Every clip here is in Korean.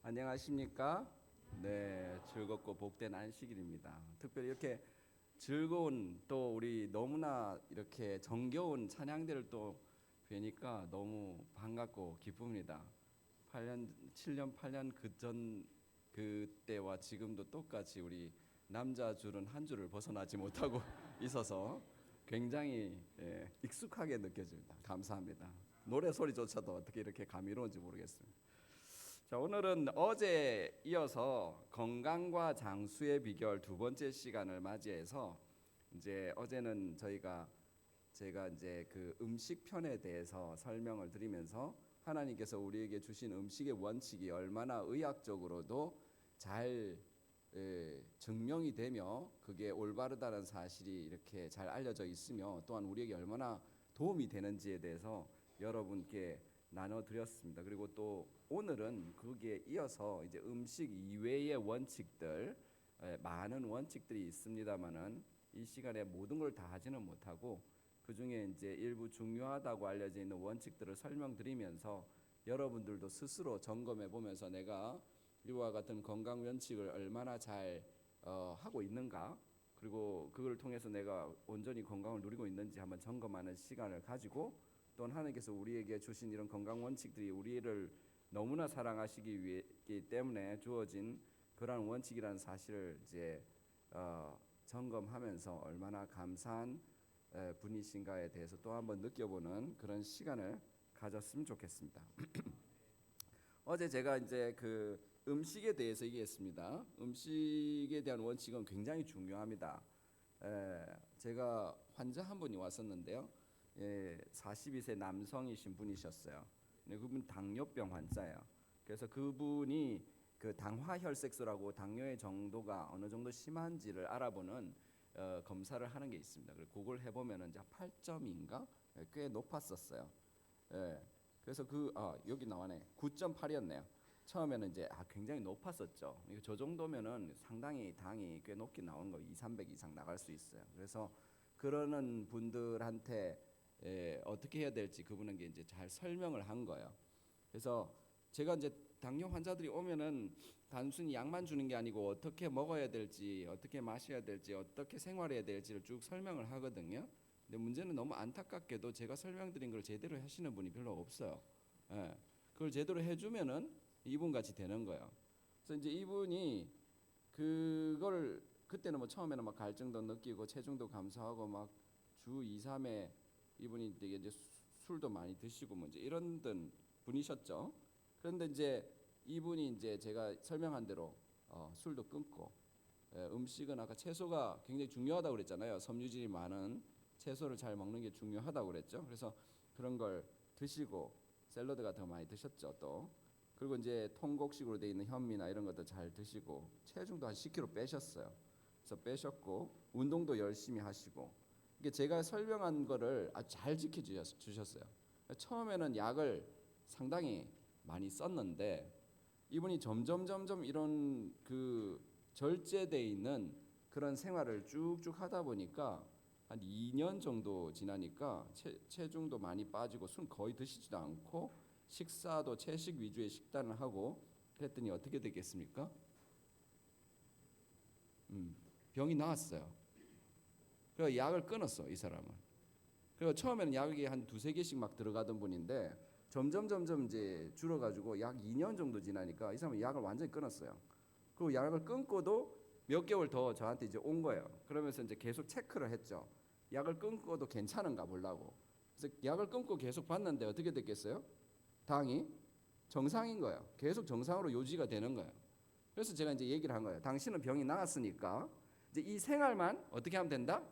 안녕하십니까? 네, 즐겁고 복된 안식일입니다. 특별히 이렇게 즐거운 또 우리 너무나 이렇게 정겨운 찬양들을 또 뵈니까 너무 반갑고 기쁩니다. 8년, 7년, 8년 그전 그때와 지금도 똑같이 우리 남자 줄은 한 줄을 벗어나지 못하고 있어서 굉장히 익숙하게 느껴집니다. 감사합니다. 노래 소리조차도 어떻게 이렇게 감미로운지 모르겠습니다. 자, 오늘은 어제 이어서 건강과 장수의 비결 두 번째 시간을 맞이해서 이제 어제는 제가 이제 그 음식 편에 대해서 설명을 드리면서 하나님께서 우리에게 주신 음식의 원칙이 얼마나 의학적으로도 잘 증명이 되며 그게 올바르다는 사실이 이렇게 잘 알려져 있으며 또한 우리에게 얼마나 도움이 되는지에 대해서 여러분께 나눠드렸습니다. 그리고 또 오늘은 거기에 이어서 이제 음식 이외의 원칙들, 많은 원칙들이 있습니다만은 이 시간에 모든 걸 다 하지는 못하고 그 중에 이제 일부 중요하다고 알려져 있는 원칙들을 설명드리면서 여러분들도 스스로 점검해 보면서 내가 이와 같은 건강 원칙을 얼마나 잘 하고 있는가, 그리고 그걸 통해서 내가 온전히 건강을 누리고 있는지 한번 점검하는 시간을 가지고, 또한 하나님께서 우리에게 주신 이런 건강 원칙들이 우리를 너무나 사랑하시기 위해기 때문에 주어진 그러한 원칙이라는 사실을 이제 점검하면서 얼마나 감사한 분이신가에 대해서 또 한번 느껴보는 그런 시간을 가졌으면 좋겠습니다. 어제 제가 이제 그 음식에 대해서 얘기했습니다. 음식에 대한 원칙은 굉장히 중요합니다. 제가 환자 한 분이 왔었는데요. 42세 남성이신 분이셨어요. 근데 그분 당뇨병 환자예요. 그래서 그분이 그 당화혈색소라고 당뇨의 정도가 어느 정도 심한지를 알아보는 검사를 하는 게 있습니다. 그걸 해보면은 이제 8점인가 꽤 높았었어요. 그래서 여기 나와네. 9.8이었네요. 처음에는 이제 굉장히 높았었죠. 저 정도면은 상당히 당이 꽤 높게 나오는 거, 2, 300 이상 나갈 수 있어요. 그래서 그러는 분들한테 어떻게 해야 될지 그분은 이제 잘 설명을 한 거예요. 그래서 제가 이제 당뇨 환자들이 오면은 단순히 약만 주는 게 아니고 어떻게 먹어야 될지, 어떻게 마셔야 될지, 어떻게 생활해야 될지를 쭉 설명을 하거든요. 근데 문제는 너무 안타깝게도 제가 설명드린 걸 제대로 하시는 분이 별로 없어요. 그걸 제대로 해주면은 이분 같이 되는 거예요. 그래서 이제 이분이 그걸 그때는 뭐 처음에는 막 갈증도 느끼고 체중도 감소하고 막 주 2, 3회 이분이 되게 이제 술도 많이 드시고 뭐 이제 이런 분이셨죠. 그런데 이제 이분이 이제 제가 설명한 대로 술도 끊고, 음식은 아까 채소가 굉장히 중요하다고 그랬잖아요. 섬유질이 많은 채소를 잘 먹는 게 중요하다고 그랬죠. 그래서 그런 걸 드시고 샐러드 같은 거 많이 드셨죠. 또 그리고 이제 통곡식으로 돼 있는 현미나 이런 것도 잘 드시고 체중도 한 10kg 빼셨어요. 그래서 빼셨고 운동도 열심히 하시고, 이게 제가 설명한 거를 아주 잘 지켜주셨어요. 처음에는 약을 상당히 많이 썼는데 이분이 점점 이런 그 절제돼 있는 그런 생활을 쭉쭉 하다 보니까 한 2년 정도 지나니까 체중도 많이 빠지고 술 거의 드시지도 않고 식사도 채식 위주의 식단을 하고 그랬더니 어떻게 되겠습니까? 병이 나았어요. 그래서 약을 끊었어, 이 사람은. 그리고 처음에는 약이 한 두세 개씩 막 들어가던 분인데 점점 이제 줄어가지고 약 2년 정도 지나니까 이 사람은 약을 완전히 끊었어요. 그리고 약을 끊고도 몇 개월 더 저한테 이제 온 거예요. 그러면서 이제 계속 체크를 했죠. 약을 끊고도 괜찮은가 보려고. 그래서 약을 끊고 계속 봤는데 어떻게 됐겠어요? 당이 정상인 거예요. 계속 정상으로 유지가 되는 거예요. 그래서 제가 이제 얘기를 한 거예요. 당신은 병이 나았으니까 이제 이 생활만 어떻게 하면 된다?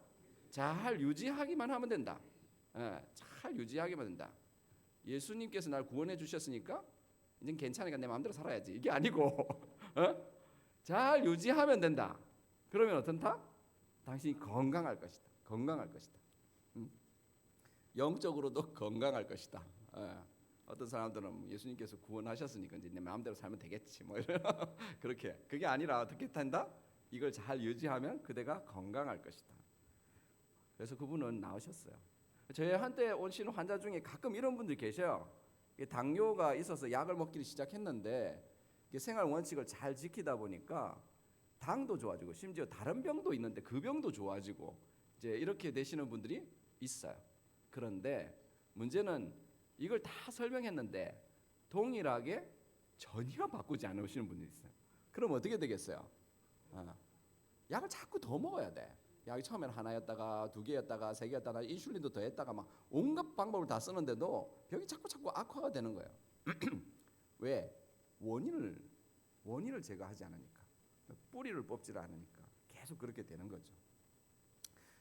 잘 유지하기만 하면 된다. 잘 유지하기만 된다. 예수님께서 날 구원해 주셨으니까 이제 괜찮으니까 내 마음대로 살아야지. 이게 아니고 잘 유지하면 된다. 그러면 어떻다? 당신이 건강할 것이다. 건강할 것이다. 영적으로도 건강할 것이다. 어떤 사람들은 예수님께서 구원하셨으니까 이제 내 마음대로 살면 되겠지. 뭐 이런 그렇게 그게 아니라 어떻게 된다? 이걸 잘 유지하면 그대가 건강할 것이다. 그래서 그분은 나으셨어요. 저희 한때 오시는 환자 중에 가끔 이런 분들이 계셔요. 당뇨가 있어서 약을 먹기를 시작했는데 생활 원칙을 잘 지키다 보니까 당도 좋아지고 심지어 다른 병도 있는데 그 병도 좋아지고 이제 이렇게 되시는 분들이 있어요. 그런데 문제는 이걸 다 설명했는데 동일하게 전혀 바꾸지 않으시는 분들이 있어요. 그럼 어떻게 되겠어요? 약을 자꾸 더 먹어야 돼. 약이 처음에는 하나였다가 두 개였다가 세 개였다가 인슐린도 더 했다가 막 온갖 방법을 다 쓰는데도 병이 자꾸 악화가 되는 거예요. 왜? 원인을 제거하지 않으니까, 뿌리를 뽑지 않으니까 계속 그렇게 되는 거죠.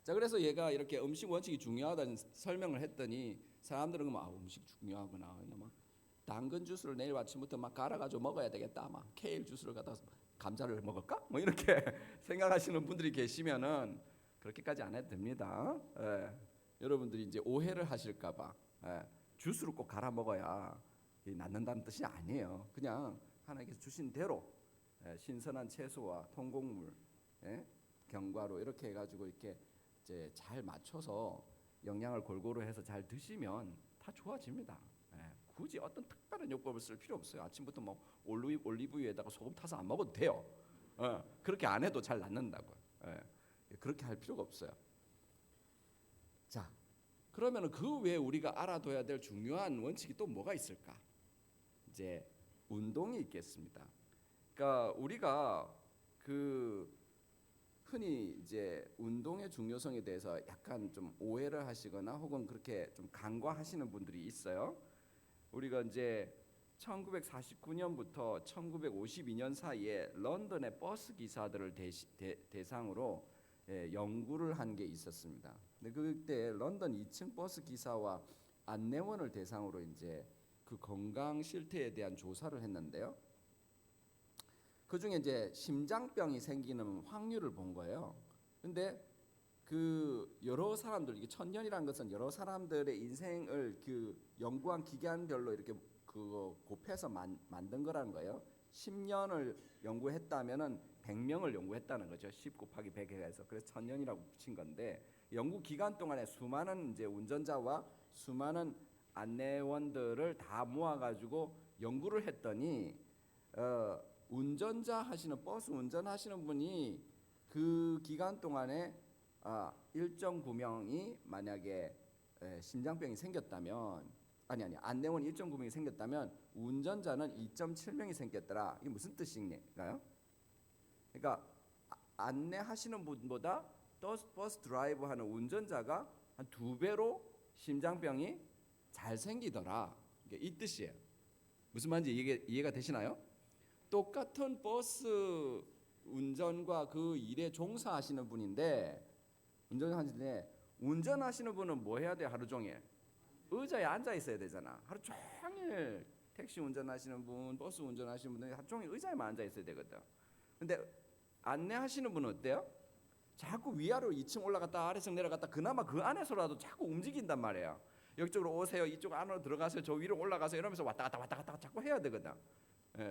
자, 그래서 얘가 이렇게 음식 원칙이 중요하다는 설명을 했더니 사람들은 막 음식 중요하구나, 막 당근 주스를 내일 아침부터 막 갈아가지고 먹어야 되겠다, 막 케일 주스를 갖다 감자를 먹을까? 뭐 이렇게 생각하시는 분들이 계시면은 그렇게까지 안 해도 됩니다. 여러분들이 이제 오해를 하실까봐 주스를 꼭 갈아 먹어야 낫는다는 뜻이 아니에요. 그냥 하나님께서 주신 대로 신선한 채소와 통곡물, 견과류 이렇게 해가지고 이렇게 이제 잘 맞춰서 영양을 골고루 해서 잘 드시면 다 좋아집니다. 굳이 어떤 특별한 요법을 쓸 필요 없어요. 아침부터 뭐 올리브유에다가 소금 타서 안 먹어도 돼요. 그렇게 안 해도 잘 낫는다고요. 그렇게 할 필요가 없어요. 자, 그러면 그 외에 우리가 알아둬야 될 중요한 원칙이 또 뭐가 있을까? 이제 운동이 있겠습니다. 그러니까 우리가 그 흔히 이제 운동의 중요성에 대해서 약간 좀 오해를 하시거나 혹은 그렇게 좀 간과하시는 분들이 있어요. 우리가 이제 1949년부터 1952년 사이에 런던의 버스 기사들을 대상으로 연구를 한 게 있었습니다. 근데 그때 런던 2층 버스 기사와 안내원을 대상으로 이제 그 건강 실태에 대한 조사를 했는데요. 그 중에 이제 심장병이 생기는 확률을 본 거예요. 근데 그 여러 사람들, 이게 1000년이라는 것은 여러 사람들의 인생을 그 연구한 기간별로 이렇게 그거 곱해서 만든 거라는 거예요. 10년을 연구했다면은 100명을 연구했다는 거죠. 10 곱하기 100 해서 그래서 1000년이라고 붙인 건데 연구 기간 동안에 수많은 이제 운전자와 수많은 안내원들을 다 모아가지고 연구를 했더니 운전자 하시는 버스 운전하시는 분이 그 기간 동안에 1.9명이 만약에 심장병이 생겼다면 안내원 1.9명이 생겼다면 운전자는 2.7명이 생겼더라. 이게 무슨 뜻인가요? 그러니까 안내하시는 분보다 버스 드라이브 하는 운전자가 한 2배로 심장병이 잘 생기더라. 이 뜻이에요. 무슨 말인지 이해가 되시나요? 똑같은 버스 운전과 그 일에 종사하시는 분인데 운전하시는 분은 뭐 해야 돼? 하루 종일 의자에 앉아 있어야 되잖아. 하루 종일 택시 운전하시는 분, 버스 운전하시는 분은 하루 종일 의자에만 앉아 있어야 되거든. 근데 안내하시는 분은 어때요? 자꾸 위아래로 2층 올라갔다 아래층 내려갔다 그나마 그 안에서라도 자꾸 움직인단 말이에요. 여기쪽으로 오세요, 이쪽 안으로 들어가세요, 저 위로 올라가세요 이러면서 왔다 갔다 자꾸 해야 되거든.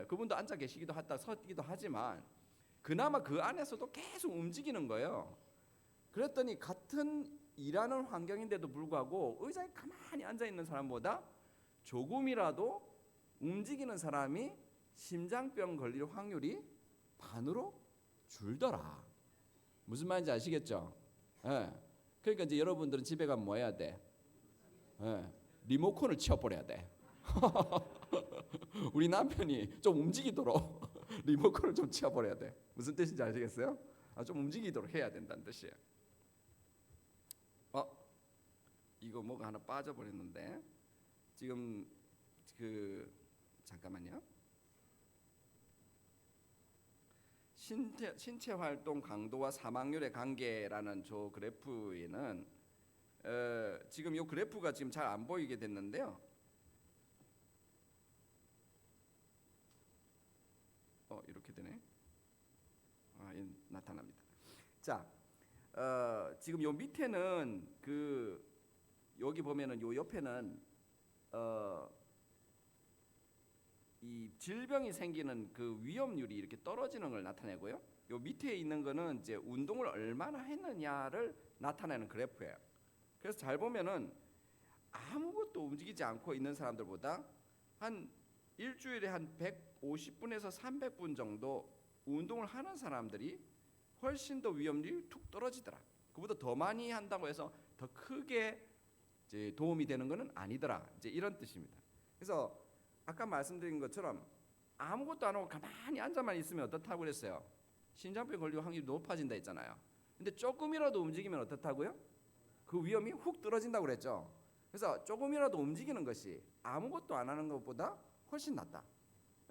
그분도 앉아 계시기도 하다 서기도 하지만 그나마 그 안에서도 계속 움직이는 거예요. 그랬더니 같은 일하는 환경인데도 불구하고 의자에 가만히 앉아 있는 사람보다 조금이라도 움직이는 사람이 심장병 걸릴 확률이 반으로 줄더라. 무슨 말인지 아시겠죠? 그러니까 이제 여러분들은 집에 가면 뭐 해야 돼? 리모컨을 치워버려야 돼. 우리 남편이 좀 움직이도록 리모컨을 좀 치워버려야 돼. 무슨 뜻인지 아시겠어요? 좀 움직이도록 해야 된다는 뜻이에요. 이거 뭐가 하나 빠져버렸는데 지금 잠깐만요. 신체 활동 강도와 사망률의 관계라는 저 그래프에는 지금 이 그래프가 지금 잘 안 보이게 됐는데요. 이렇게 되네. 나타납니다. 자, 지금 요 밑에는 여기 보면은 요 옆에는 이 질병이 생기는 그 위험률이 이렇게 떨어지는 걸 나타내고요. 요 밑에 있는 거는 이제 운동을 얼마나 했느냐를 나타내는 그래프예요. 그래서 잘 보면은 아무것도 움직이지 않고 있는 사람들보다 한 일주일에 한 150분에서 300분 정도 운동을 하는 사람들이 훨씬 더 위험률이 툭 떨어지더라. 그보다 더 많이 한다고 해서 더 크게 이제 도움이 되는 것은 아니더라. 이제 이런 뜻입니다. 그래서 아까 말씀드린 것처럼 아무것도 안 하고 가만히 앉아만 있으면 어떻다고 그랬어요? 심장병 걸릴 확률이 높아진다 했잖아요. 근데 조금이라도 움직이면 어떻다고요? 그 위험이 훅 떨어진다고 그랬죠. 그래서 조금이라도 움직이는 것이 아무것도 안 하는 것보다 훨씬 낫다.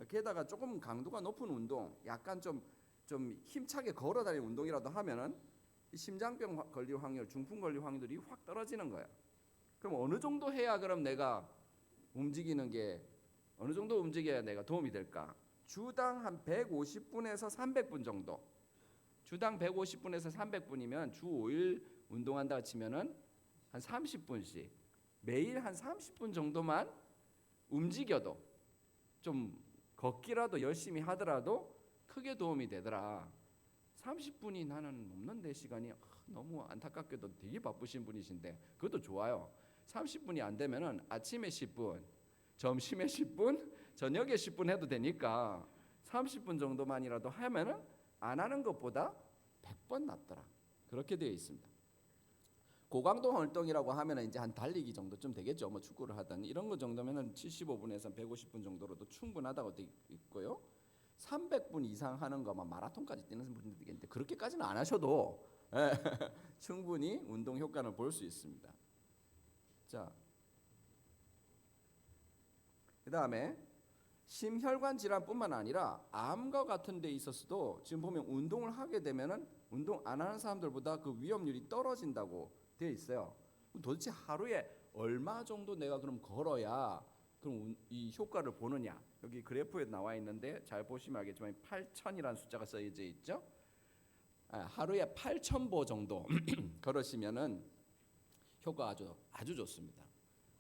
게다가 조금 강도가 높은 운동, 약간 좀 힘차게 걸어다니는 운동이라도 하면은 심장병 걸릴 확률, 중풍 걸릴 확률이 확 떨어지는 거예요. 그럼 어느 정도 해야 그럼 내가 움직이는 게 어느 정도 움직여야 내가 도움이 될까? 주당 한 150분에서 300분 정도. 주당 150분에서 300분이면 주 5일 운동한다 치면은 한 30분씩 매일 한 30분 정도만 움직여도 좀 걷기라도 열심히 하더라도 크게 도움이 되더라. 30분이 나는 없는데 시간이 너무 안타깝게도 되게 바쁘신 분이신데 그것도 좋아요. 30분이 안 되면은 아침에 10분, 점심에 10분, 저녁에 10분 해도 되니까 30분 정도만이라도 하면은 안 하는 것보다 100번 낫더라. 그렇게 되어 있습니다. 고강도 활동이라고 하면은 이제 한 달리기 정도쯤 되겠죠. 뭐 축구를 하든 이런 거 정도면은 75분에서 150분 정도로도 충분하다고 되어 있고요. 300분 이상 하는 거만 마라톤까지 뛰는 분들이 있는데 그렇게까지는 안 하셔도 충분히 운동 효과를 볼 수 있습니다. 자, 그다음에 심혈관 질환뿐만 아니라 암과 같은 데 있어서도 지금 보면 운동을 하게 되면은 운동 안 하는 사람들보다 그 위험률이 떨어진다고 되어 있어요. 도대체 하루에 얼마 정도 내가 그럼 걸어야 그럼 이 효과를 보느냐? 여기 그래프에 나와 있는데 잘 보시면 알겠지만 8,000이라는 숫자가 써져 있죠. 하루에 8,000보 정도 걸으시면은 효과 아주 좋습니다.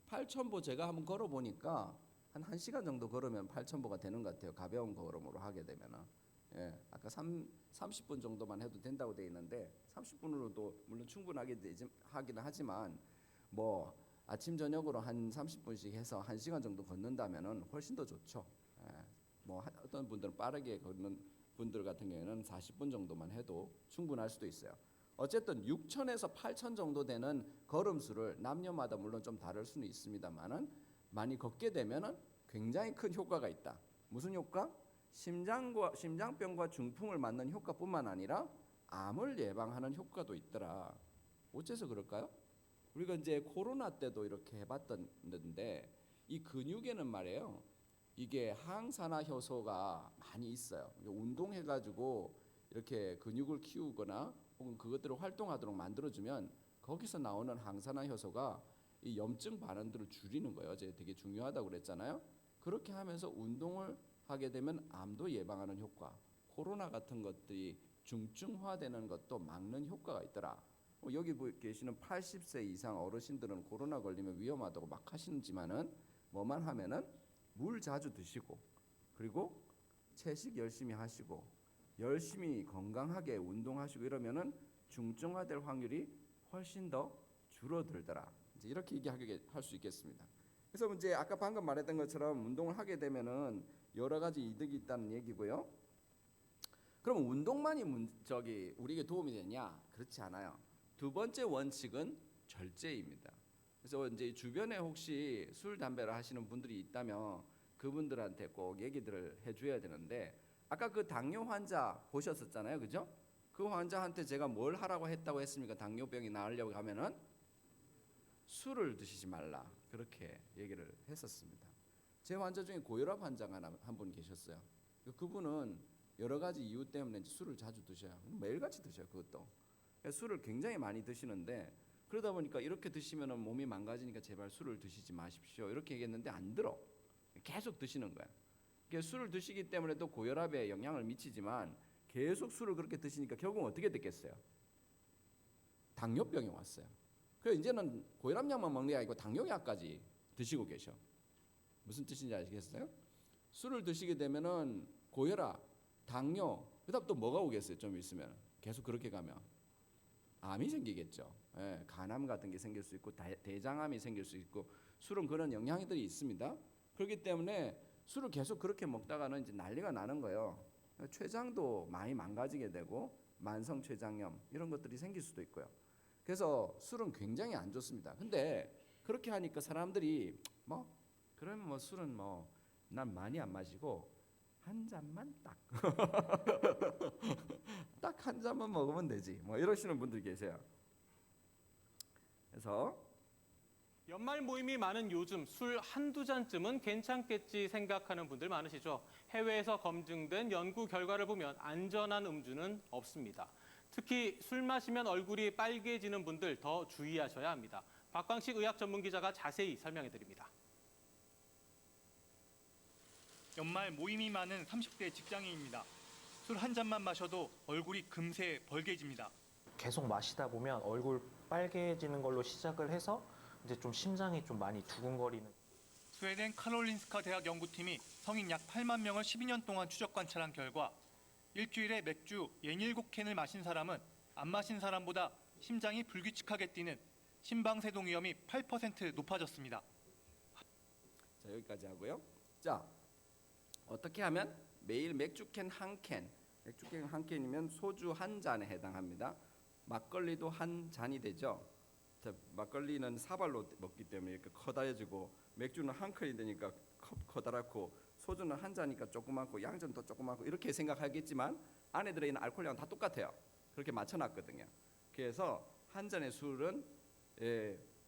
8,000보 제가 한번 걸어 보니까 한 1시간 정도 걸으면 8,000보가 되는 것 같아요. 가벼운 걸음으로 하게 되면은. 아까 30분 정도만 해도 된다고 되어 있는데 30분으로도 물론 충분하게 하기는 하지만 뭐 아침 저녁으로 한 30분씩 해서 1시간 정도 걷는다면은 훨씬 더 좋죠. 뭐 어떤 분들은 빠르게 걷는 분들 같은 경우에는 40분 정도만 해도 충분할 수도 있어요. 어쨌든 6,000에서 8,000 정도 되는 걸음수를 남녀마다 물론 좀 다를 수는 있습니다만은 많이 걷게 되면은 굉장히 큰 효과가 있다. 무슨 효과? 심장병과 중풍을 막는 효과뿐만 아니라 암을 예방하는 효과도 있더라. 어째서 그럴까요? 우리가 이제 코로나 때도 이렇게 해봤던데 이 근육에는 말이에요. 이게 항산화 효소가 많이 있어요. 운동해가지고 이렇게 근육을 키우거나 혹은 그것들을 활동하도록 만들어주면 거기서 나오는 항산화 효소가 이 염증 반응들을 줄이는 거예요. 어제 되게 중요하다고 그랬잖아요. 그렇게 하면서 운동을 하게 되면 암도 예방하는 효과, 코로나 같은 것들이 중증화되는 것도 막는 효과가 있더라. 여기 계시는 80세 이상 어르신들은 코로나 걸리면 위험하다고 막 하시지만은 뭐만 하면은 물 자주 드시고 그리고 채식 열심히 하시고 열심히 건강하게 운동하시고 이러면은 중증화될 확률이 훨씬 더 줄어들더라. 이제 이렇게 얘기하게 할 수 있겠습니다. 그래서 이제 아까 방금 말했던 것처럼 운동을 하게 되면은 여러 가지 이득이 있다는 얘기고요. 그럼 운동만이 우리에게 도움이 되냐? 그렇지 않아요. 두 번째 원칙은 절제입니다. 그래서 이제 주변에 혹시 술, 담배를 하시는 분들이 있다면 그분들한테 꼭 얘기들을 해줘야 되는데 아까 그 당뇨 환자 보셨었잖아요, 그죠? 그 환자한테 제가 뭘 하라고 했다고 했습니까? 당뇨병이 나으려고 하면은 술을 드시지 말라 그렇게 얘기를 했었습니다. 제 환자 중에 고혈압 환자가 한 분 계셨어요. 그분은 여러 가지 이유 때문에 술을 자주 드셔요. 매일같이 드셔요. 그것도 술을 굉장히 많이 드시는데 그러다 보니까 이렇게 드시면 몸이 망가지니까 제발 술을 드시지 마십시오 이렇게 얘기했는데 안 들어. 계속 드시는 거예요. 술을 드시기 때문에 또 고혈압에 영향을 미치지만 계속 술을 그렇게 드시니까 결국 어떻게 됐겠어요? 당뇨병이 왔어요. 그래서 이제는 고혈압약만 먹는 게 아니고 당뇨약까지 드시고 계셔. 무슨 뜻인지 아시겠어요? 술을 드시게 되면은 고혈압, 당뇨, 그다음 또 뭐가 오겠어요? 좀 있으면 계속 그렇게 가면 암이 생기겠죠. 간암 같은 게 생길 수 있고 대장암이 생길 수 있고 술은 그런 영향들이 있습니다. 그렇기 때문에 술을 계속 그렇게 먹다가는 이제 난리가 나는 거예요. 췌장도 많이 망가지게 되고 만성 췌장염 이런 것들이 생길 수도 있고요. 그래서 술은 굉장히 안 좋습니다. 근데 그렇게 하니까 사람들이 뭐 그러면 뭐 술은 뭐 난 많이 안 마시고 한 잔만 딱 딱 한 잔만 먹으면 되지. 뭐 이러시는 분들 계세요. 그래서 연말 모임이 많은 요즘 술 한두 잔쯤은 괜찮겠지 생각하는 분들 많으시죠. 해외에서 검증된 연구 결과를 보면 안전한 음주는 없습니다. 특히 술 마시면 얼굴이 빨개지는 분들 더 주의하셔야 합니다. 박광식 의학 전문 기자가 자세히 설명해 드립니다. 연말 모임이 많은 30대 직장인입니다. 술 한 잔만 마셔도 얼굴이 금세 벌개집니다. 계속 마시다 보면 얼굴 빨개지는 걸로 시작을 해서 이제 좀 심장이 좀 많이 두근거리는. 스웨덴 카롤린스카 대학 연구팀이 성인 약 8만 명을 12년 동안 추적 관찰한 결과 일주일에 맥주 67캔을 마신 사람은 안 마신 사람보다 심장이 불규칙하게 뛰는 심방세동 위험이 8% 높아졌습니다. 자, 여기까지 하고요. 자, 어떻게 하면 매일 맥주캔 한 캔, 맥주캔 한 캔이면 소주 한 잔에 해당합니다. 막걸리도 한 잔이 되죠. 자, 막걸리는 사발로 먹기 때문에 이렇게 커다래지고 맥주는 한 캔이 되니까 커다랗고 소주는 한 잔이니까 조그맣고 양전도 조그맣고 이렇게 생각하겠지만 안에 들어있는 알코올량은 다 똑같아요. 그렇게 맞춰놨거든요. 그래서 한 잔의 술은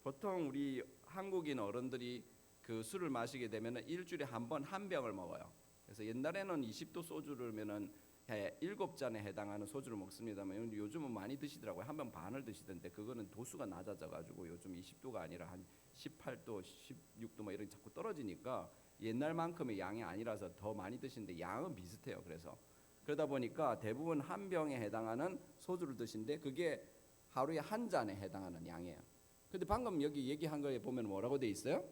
보통 우리 한국인 어른들이 그 술을 마시게 되면 일주일에 한 번 한 병을 먹어요. 그래서 옛날에는 20도 소주를면은 7잔에 해당하는 소주를 먹습니다만 요즘은 많이 드시더라고요. 한 병 반을 드시던데 그거는 도수가 낮아져 가지고 요즘 20도가 아니라 한 18도, 16도 뭐 이런 자꾸 떨어지니까 옛날만큼의 양이 아니라서 더 많이 드시는데 양은 비슷해요. 그래서 그러다 보니까 대부분 한 병에 해당하는 소주를 드시는데 그게 하루에 한 잔에 해당하는 양이에요. 근데 방금 여기 얘기한 거에 보면 뭐라고 돼 있어요?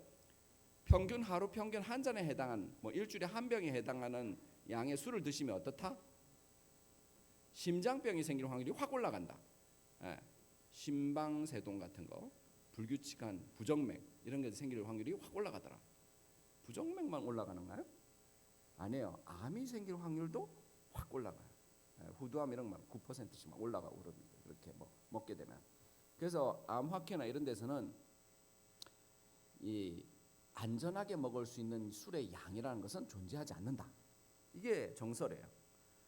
평균 하루 평균 한 잔에 해당한 뭐 일주일에 한 병에 해당하는 양의 술을 드시면 어떻다? 심장병이 생길 확률이 확 올라간다. 심방세동 같은 거, 불규칙한 부정맥 이런 게 생길 확률이 확 올라가더라. 부정맥만 올라가는가요? 아니에요. 암이 생길 확률도 확 올라가요. 후두암 이런 거 9%씩 막 올라가고 그럽니다. 그렇게 뭐 먹게 되면. 그래서 암학회나 이런 데서는 이 안전하게 먹을 수 있는 술의 양이라는 것은 존재하지 않는다. 이게 정설이에요.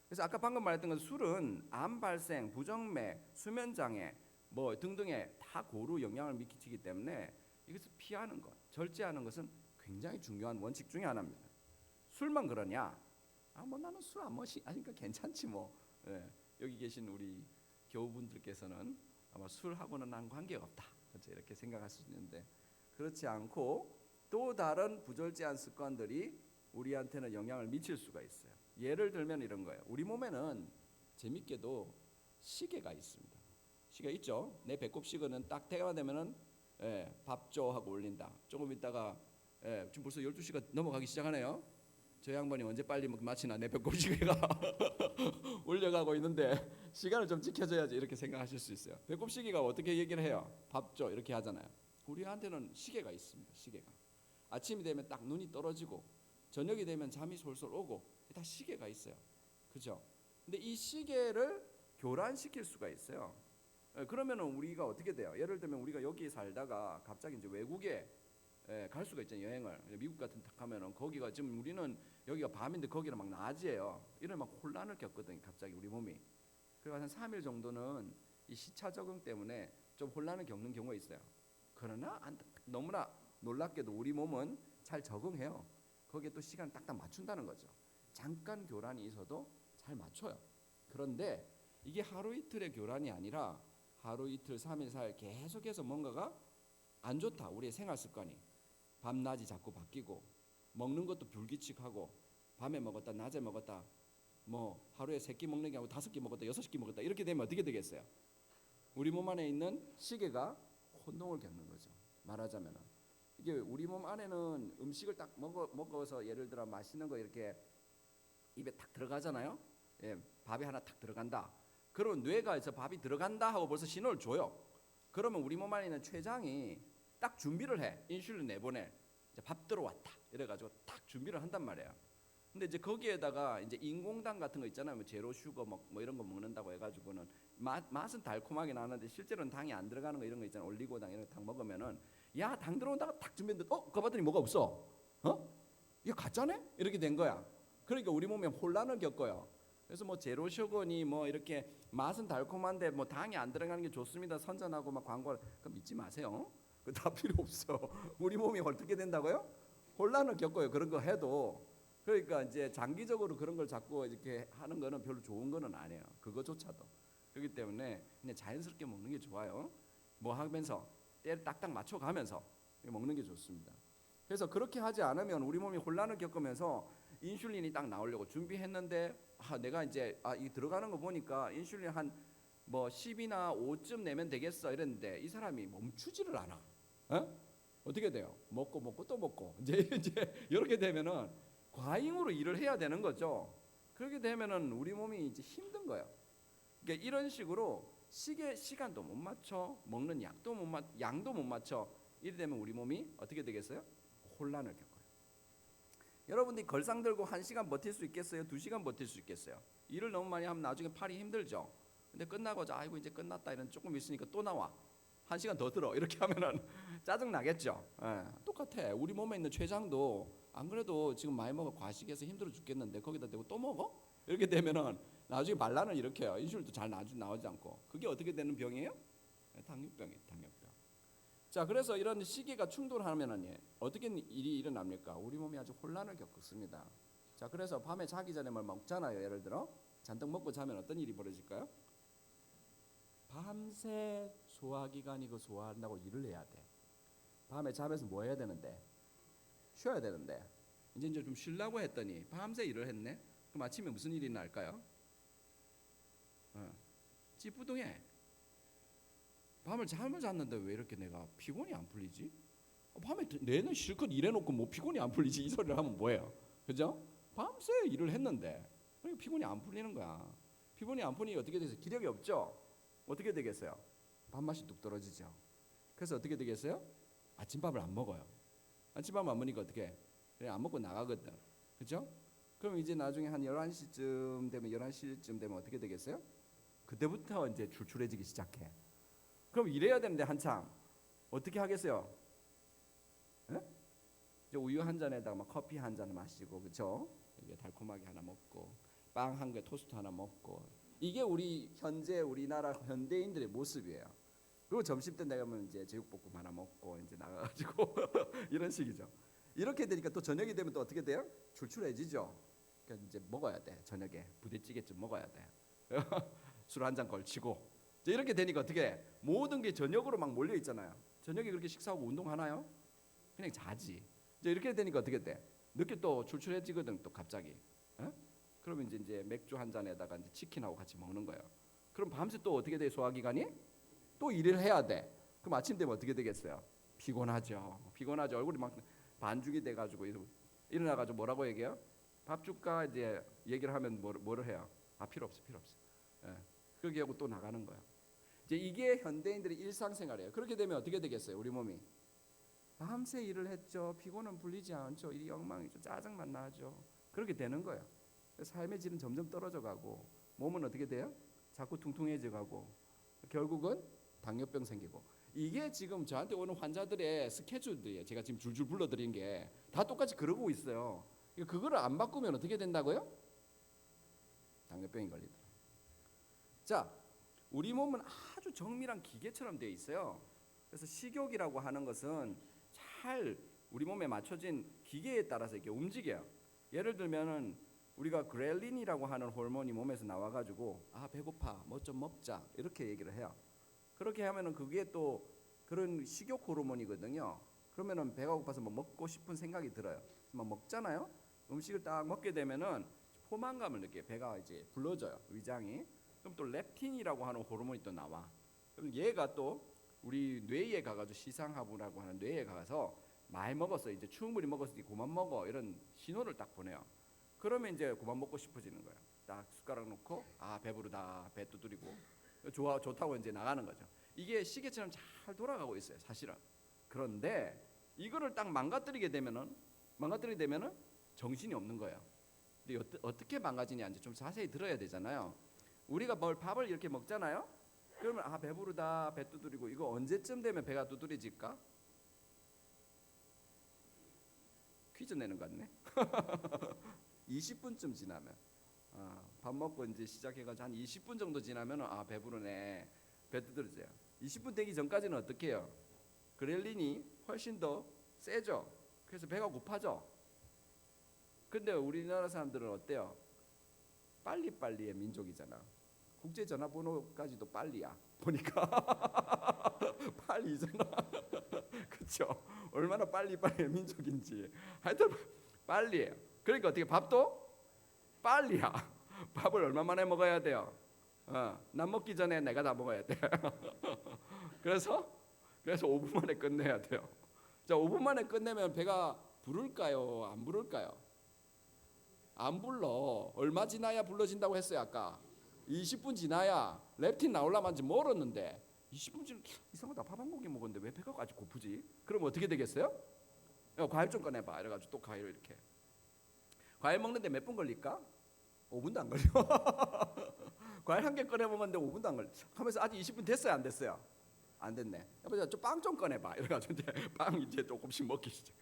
그래서 아까 방금 말했던 건 술은 암 발생, 부정맥, 수면 장애 뭐 등등에 다 고루 영향을 미치기 때문에 이것을 피하는 것, 절제하는 것은 굉장히 중요한 원칙 중에 하나입니다. 술만 그러냐? 뭐 나는 술 안 마시니까 괜찮지 뭐. 여기 계신 우리 교우분들께서는 아마 술하고는 난 관계가 없다. 그렇죠? 이렇게 생각할 수 있는데 그렇지 않고 또 다른 부절제한 습관들이 우리한테는 영향을 미칠 수가 있어요. 예를 들면 이런 거예요. 우리 몸에는 재밌게도 시계가 있습니다. 시계 있죠? 내 배꼽 시계는 딱 때가 되면은 밥 줘 하고 올린다. 조금 있다가 지금 벌써 12시가 넘어가기 시작하네요. 저 양반이 언제 빨리 마치나 내 배꼽 시계가 올려가고 있는데 시간을 좀 지켜줘야지 이렇게 생각하실 수 있어요. 배꼽 시계가 어떻게 얘기를 해요? 밥 줘 이렇게 하잖아요. 우리한테는 시계가 있습니다. 시계가 아침이 되면 딱 눈이 떨어지고 저녁이 되면 잠이 솔솔 오고 다 시계가 있어요. 그죠? 근데 이 시계를 교란시킬 수가 있어요. 그러면은 우리가 어떻게 돼요? 예를 들면 우리가 여기 살다가 갑자기 이제 외국에 갈 수가 있잖아요. 여행을 미국 같은 데 가면은 거기가 지금 우리는 여기가 밤인데 거기는 막 낮이에요. 이런 막 혼란을 겪거든요. 갑자기 우리 몸이. 그래서 한 3일 정도는 이 시차 적응 때문에 좀 혼란을 겪는 경우가 있어요. 그러나 너무나 놀랍게도 우리 몸은 잘 적응해요. 거기에 또 시간 딱딱 맞춘다는 거죠. 잠깐 교란이 있어도 잘 맞춰요. 그런데 이게 하루 이틀의 교란이 아니라 하루 이틀 3일 4일 계속해서 뭔가가 안 좋다. 우리의 생활 습관이 밤낮이 자꾸 바뀌고 먹는 것도 불규칙하고 밤에 먹었다 낮에 먹었다 뭐 하루에 3끼 먹는 게 아니고 5끼 먹었다 6끼 먹었다 이렇게 되면 어떻게 되겠어요? 우리 몸 안에 있는 시계가 혼동을 겪는 거죠. 말하자면은 이게 우리 몸 안에는 음식을 딱 먹어서 예를 들어 맛있는 거 이렇게 입에 탁 들어가잖아요. 밥이 하나 탁 들어간다. 그러면 뇌가 저 밥이 들어간다 하고 벌써 신호를 줘요. 그러면 우리 몸 안에 있는 췌장이 딱 준비를 해. 인슐린 내보낼. 이제 밥 들어왔다 이래가지고 딱 준비를 한단 말이에요. 근데 이제 거기에다가 이제 인공당 같은 거 있잖아요. 뭐 제로 슈거 뭐 이런 거 먹는다고 해가지고는 맛은 달콤하게 나는데 실제로는 당이 안 들어가는 거 이런 거 있잖아요. 올리고당 이런 거 당 먹으면은 야 당 들어온다가 딱 준비했는데 그거 봤더니 뭐가 없어. 이거 가짜네? 이렇게 된 거야. 그러니까 우리 몸에 혼란을 겪어요. 그래서 뭐 제로 슈거니 뭐 이렇게 맛은 달콤한데 뭐 당이 안 들어가는 게 좋습니다 선전하고 막 광고를 그거 믿지 마세요. 그거 다 필요 없어. 우리 몸이 어떻게 된다고요? 혼란을 겪어요. 그런 거 해도. 그러니까 이제 장기적으로 그런 걸 자꾸 이렇게 하는 거는 별로 좋은 거는 아니에요. 그거조차도. 그렇기 때문에 그냥 자연스럽게 먹는 게 좋아요. 뭐 하면서 때를 딱딱 맞춰가면서 먹는 게 좋습니다. 그래서 그렇게 하지 않으면 우리 몸이 혼란을 겪으면서 인슐린이 딱 나오려고 준비했는데 내가 이제 이 들어가는 거 보니까 인슐린 한 뭐 10이나 5쯤 내면 되겠어 이랬는데 이 사람이 멈추지를 않아. 어떻게 돼요? 먹고 또 먹고 이제 이렇게 되면은 과잉으로 일을 해야 되는 거죠. 그렇게 되면은 우리 몸이 이제 힘든 거예요. 그러니까 이런 식으로 시간도 못 맞춰, 먹는 양도 못 맞춰. 이래 되면 우리 몸이 어떻게 되겠어요? 혼란을 겪어요. 여러분들이 걸상 들고 1시간 버틸 수 있겠어요? 2시간 버틸 수 있겠어요? 일을 너무 많이 하면 나중에 팔이 힘들죠. 근데 끝나고자 아이고 이제 끝났다 이런 조금 있으니까 또 나와. 1시간 더 들어 이렇게 하면은 짜증 나겠죠. 똑같아. 우리 몸에 있는 췌장도 안 그래도 지금 많이 먹어 과식해서 힘들어 죽겠는데 거기다 대고 또 먹어? 이렇게 되면은 나중에 반란을 일으켜요. 인슐린도 잘 나오지 않고. 그게 어떻게 되는 병이에요? 당뇨병이에요. 당뇨병. 자, 그래서 이런 시기가 충돌하면은 어떻게 일이 일어납니까? 우리 몸이 아주 혼란을 겪습니다. 자, 그래서 밤에 자기 전에 뭘 먹잖아요. 예를 들어 잔뜩 먹고 자면 어떤 일이 벌어질까요? 밤새 소화기관이 그 소화한다고 일을 해야 돼. 밤에 잠에서 뭐 해야 되는데? 쉬어야 되는데 이제 좀 쉬려고 했더니 밤새 일을 했네. 그럼 아침에 무슨 일이 날까요? 찌뿌둥해. 밤을 잠을 잤는데 왜 이렇게 내가 피곤이 안 풀리지? 밤에 내는 실컷 일해놓고 뭐 피곤이 안 풀리지 이 소리를 하면 뭐예요? 그죠? 밤새 일을 했는데 그러니까 피곤이 안 풀리는 거야. 피곤이 안 풀리니 어떻게 되겠어요? 기력이 없죠? 어떻게 되겠어요? 밥맛이 뚝 떨어지죠. 그래서 어떻게 되겠어요? 아침밥을 안 먹어요. 아침밥 안 먹으니까 어떻게? 그냥 안 먹고 나가거든. 그죠? 그럼 이제 나중에 한 11시쯤 되면 어떻게 되겠어요? 그때부터 이제 출출해지기 시작해. 그럼 일해야 되는데 한참 어떻게 하겠어요? 이제 우유 한 잔에다가 막 커피 한 잔 마시고 그죠? 이게 달콤하게 하나 먹고 빵 한 개 토스트 하나 먹고 이게 우리나라 현대인들의 모습이에요. 그리고 점심 때 내가면 이제 제육볶음 하나 먹고 이제 나가가지고 이런 식이죠. 이렇게 되니까 또 저녁이 되면 또 어떻게 돼요? 출출해지죠. 그러니까 이제 먹어야 돼. 저녁에 부대찌개쯤 먹어야 돼. 술 한 잔 걸치고 이제 이렇게 되니까 어떻게 해? 모든 게 저녁으로 막 몰려 있잖아요. 저녁에 그렇게 식사하고 운동하나요? 그냥 자지. 이제 이렇게 되니까 어떻게 돼? 늦게 또 출출해지거든 또 갑자기. 그러면 이제 맥주 한 잔에다가 이제 치킨하고 같이 먹는 거예요. 그럼 밤새 또 어떻게 돼? 소화기관이 또 일을 해야 돼. 그럼 아침 되면 어떻게 되겠어요? 피곤하죠. 얼굴이 막 반죽이 돼가지고 일어나가지고 뭐라고 얘기해요? 밥 줄까 이제 얘기를 하면 뭐를 해요? 필요 없어. 그렇게 하고 또 나가는 거야. 이제 이게 현대인들의 일상생활이에요. 그렇게 되면 어떻게 되겠어요? 우리 몸이 밤새 일을 했죠. 피곤은 풀리지 않죠. 일이 엉망이죠. 짜증만 나죠. 그렇게 되는 거예요. 삶의 질은 점점 떨어져가고 몸은 어떻게 돼요? 자꾸 퉁퉁해져가고 결국은 당뇨병 생기고 이게 지금 저한테 오는 환자들의 스케줄들이에요. 제가 지금 줄줄 불러드린 게 다 똑같이 그러고 있어요. 그거를 안 바꾸면 어떻게 된다고요? 당뇨병이 걸리더라. 자, 우리 몸은 아주 정밀한 기계처럼 되어 있어요. 그래서 식욕이라고 하는 것은 잘 우리 몸에 맞춰진 기계에 따라서 이렇게 움직여요. 예를 들면은 우리가 그렐린이라고 하는 호르몬이 몸에서 나와가지고 배고파 뭐 좀 먹자 이렇게 얘기를 해요. 그렇게 하면은 그게 또 그런 식욕 호르몬이거든요. 그러면은 배가 고파서 뭐 먹고 싶은 생각이 들어요. 막 먹잖아요. 음식을 딱 먹게 되면은 포만감을 느껴요. 배가 이제 불러져요. 위장이. 그럼 또 렙틴이라고 하는 호르몬이 또 나와. 그럼 얘가 또 우리 뇌에 가가지고 시상하부라고 하는 뇌에 가서 많이 먹었어. 이제 충분히 먹었으니 그만 먹어. 이런 신호를 딱 보내요. 그러면 이제 그만 먹고 싶어지는 거예요. 딱 숟가락 놓고 배부르다. 배 두드리고 좋다고 이제 나가는 거죠. 이게 시계처럼 잘 돌아가고 있어요. 사실은. 그런데 이거를 딱 망가뜨리게 되면은 정신이 없는 거예요. 근데 어떻게 망가지냐 이제 좀 자세히 들어야 되잖아요. 우리가 밥을 이렇게 먹잖아요. 그러면 배부르다, 배 두드리고, 이거 언제쯤 되면 배가 두드려질까? 퀴즈 내는 거 같네. 20분쯤 지나면, 밥 먹고 이제 시작해가지고 한 20분 정도 지나면 배부르네, 배 두드려져요. 20분 되기 전까지는 어떻게 해요? 그렐린이 훨씬 더 세죠. 그래서 배가 고파져. 근데 우리나라 사람들은 어때요? 빨리빨리의 민족이잖아. 국제 전화번호까지도 빨리야. 보니까 빨리잖아. 그렇죠? 얼마나 빨리의 민족인지. 하여튼 빨리예요. 그러니까 어떻게 밥도 빨리야. 밥을 얼마 만에 먹어야 돼요? 난 먹기 전에 내가 다 먹어야 돼. 그래서 5분 만에 끝내야 돼요. 자, 5분 만에 끝내면 배가 부를까요? 안 부를까요? 안 불러. 얼마 지나야 불러진다고 했어요 아까? 20분 지나야. 렙틴 나오려면 아직 멀었는데 20분 지나 이상하다. 밥 한 공기 먹었는데 왜 배가 아직 고프지? 그럼 어떻게 되겠어요? 과일 좀 꺼내봐. 이래가지고 또 과일을 이렇게. 과일 먹는데 몇 분 걸릴까? 5분도 안 걸려. 과일 한 개 꺼내 먹었는데 5분도 안 걸려. 하면서 아직 20분 됐어요, 안 됐어요? 안 됐네. 여보세요, 빵 좀 꺼내봐. 이래가지고 이제 빵 이제 조금씩 먹기 시작.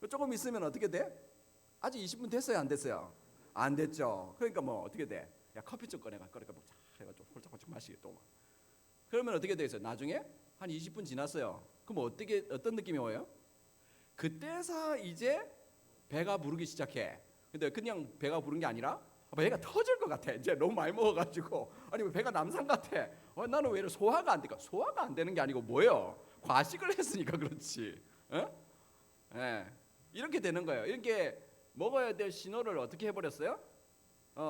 조금 있으면 어떻게 돼? 아직 20분 됐어요, 안 됐어요? 안 됐죠. 그러니까 뭐 어떻게 돼? 야, 커피 좀 꺼내봐. 그러니까 먹자. 해가지고 홀짝홀짝 마시게 또 막. 그러면 어떻게 되겠어요? 나중에 한 20분 지났어요. 그럼 어떤 느낌이 와요? 그때서 이제 배가 부르기 시작해. 근데 그냥 배가 부른 게 아니라 배가 터질 것 같아. 이제 너무 많이 먹어가지고. 아니 왜 배가 남산 같아? 나는 왜 이래 소화가 안 될까? 소화가 안 되는 게 아니고 뭐예요? 과식을 했으니까 그렇지. 예. 이렇게 되는 거예요. 이렇게 먹어야 될 신호를 어떻게 해버렸어요?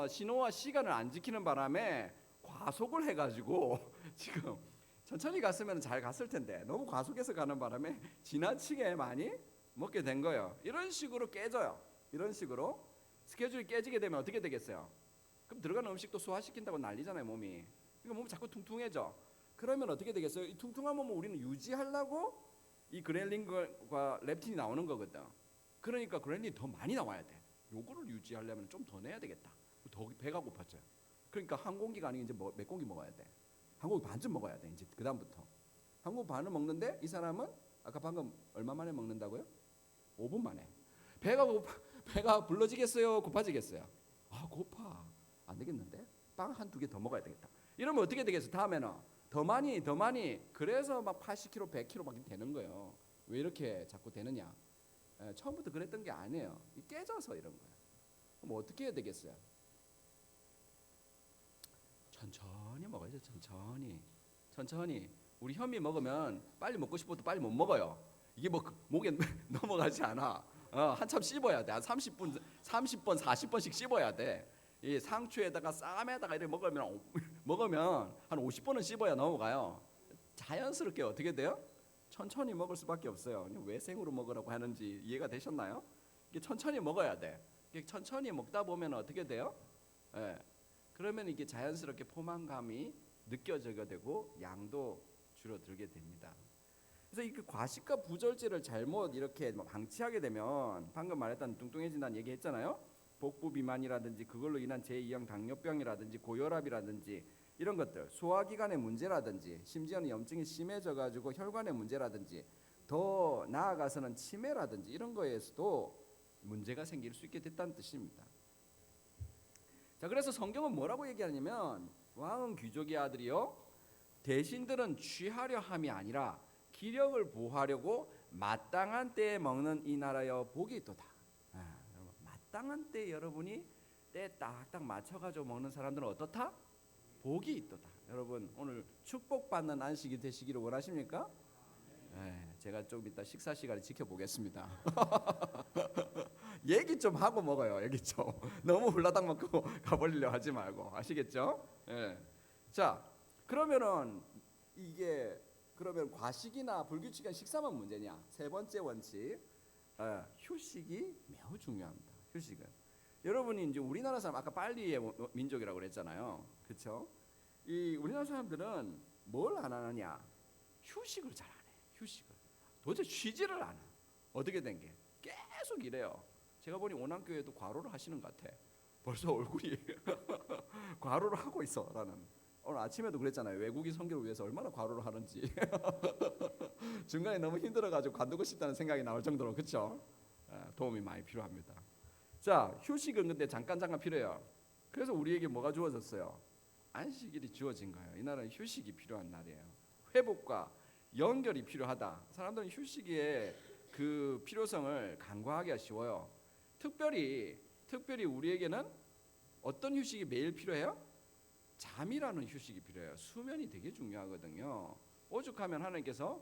신호와 시간을 안 지키는 바람에 과속을 해가지고 지금 천천히 갔으면 잘 갔을 텐데 너무 과속해서 가는 바람에 지나치게 많이 먹게 된 거예요. 이런 식으로 깨져요. 이런 식으로 스케줄이 깨지게 되면 어떻게 되겠어요? 그럼 들어가는 음식도 소화시킨다고 난리잖아요, 몸이. 그러니까 몸이 자꾸 퉁퉁해져. 그러면 어떻게 되겠어요? 이 퉁퉁한 몸을 우리는 유지하려고 이 그렐린과 렙틴이 나오는 거거든. 그러니까 그렐린이 더 많이 나와야 돼. 요거를 유지하려면 좀 더 내야 되겠다. 더 배가 고팠죠. 그러니까 한 공기가 아니고 이제 몇 공기 먹어야 돼? 한 공기 반쯤 먹어야 돼. 이제 그 다음부터 한 공기 반을 먹는데 이 사람은 아까 방금 얼마 만에 먹는다고요? 5분 만에. 배가 불러지겠어요? 고파지겠어요? 고파. 안 되겠는데? 빵 한 두 개 더 먹어야 되겠다. 이러면 어떻게 되겠어요? 다음에는 더 많이. 그래서 막 80kg, 100kg 막 되는 거예요. 왜 이렇게 자꾸 되느냐? 처음부터 그랬던 게 아니에요. 깨져서 이런 거예요. 그럼 어떻게 해야 되겠어요? 천천히 먹어야죠. 천천히. 우리 현미 먹으면 빨리 먹고 싶어도 빨리 못 먹어요. 이게 뭐 목에 넘어가지 않아. 한참 씹어야 돼. 한 30번, 40번씩 씹어야 돼. 이 상추에다가 쌈에다가 이렇게 먹으면 한 50번은 씹어야 넘어가요. 자연스럽게 어떻게 돼요? 천천히 먹을 수밖에 없어요. 왜 생으로 먹으라고 하는지 이해가 되셨나요? 이게 천천히 먹어야 돼. 이게 천천히 먹다 보면 어떻게 돼요? 그러면 이게 자연스럽게 포만감이 느껴지게 되고 양도 줄어들게 됩니다. 그래서 이 과식과 부절제를 잘못 이렇게 방치하게 되면 방금 말했던 뚱뚱해진다는 얘기했잖아요. 복부 비만이라든지 그걸로 인한 제2형 당뇨병이라든지 고혈압이라든지 이런 것들, 소화기관의 문제라든지 심지어는 염증이 심해져가지고 혈관의 문제라든지 더 나아가서는 치매라든지 이런 거에서도 문제가 생길 수 있게 됐다는 뜻입니다. 자, 그래서 성경은 뭐라고 얘기하냐면 왕은 귀족의 아들이요 대신들은 취하려 함이 아니라 기력을 보하려고 마땅한 때에 먹는 이 나라여 복이 있도다. 여러분, 마땅한 때에 여러분이 때 딱딱 맞춰가지고 먹는 사람들은 어떻다? 복이 있도다. 여러분 오늘 축복받는 안식이 되시기를 원하십니까? 제가 좀 이따 식사 시간에 지켜보겠습니다. 얘기 좀 하고 먹어요. 얘기 좀. 너무 훌라당 먹고 가버리려 하지 말고. 아시겠죠? 자, 그러면 과식이나 불규칙한 식사만 문제냐? 세 번째 원칙, 휴식이 매우 중요합니다. 휴식은 여러분이 이제 우리나라 사람 아까 빨리의 민족이라고 그랬잖아요. 그렇죠? 이 우리나라 사람들은 뭘 안 하느냐? 휴식을 잘 안 해. 휴식을 도대체 쉬지를 않아. 어떻게 된 게? 계속 이래요. 제가 보니 오남교회도 과로를 하시는 것 같아. 벌써 얼굴이 과로를 하고 있어. 라는. 오늘 아침에도 그랬잖아요. 외국인 선교를 위해서 얼마나 과로를 하는지. 중간에 너무 힘들어가지고 관두고 싶다는 생각이 나올 정도로, 그렇죠? 도움이 많이 필요합니다. 자, 휴식은 근데 잠깐 필요해요. 그래서 우리에게 뭐가 주어졌어요? 안식일이 주어진 거예요. 이날은 휴식이 필요한 날이에요. 회복과 연결이 필요하다. 사람들은 휴식의 그 필요성을 간과하기가 쉬워요. 특별히 우리에게는 어떤 휴식이 매일 필요해요? 잠이라는 휴식이 필요해요. 수면이 되게 중요하거든요. 오죽하면 하나님께서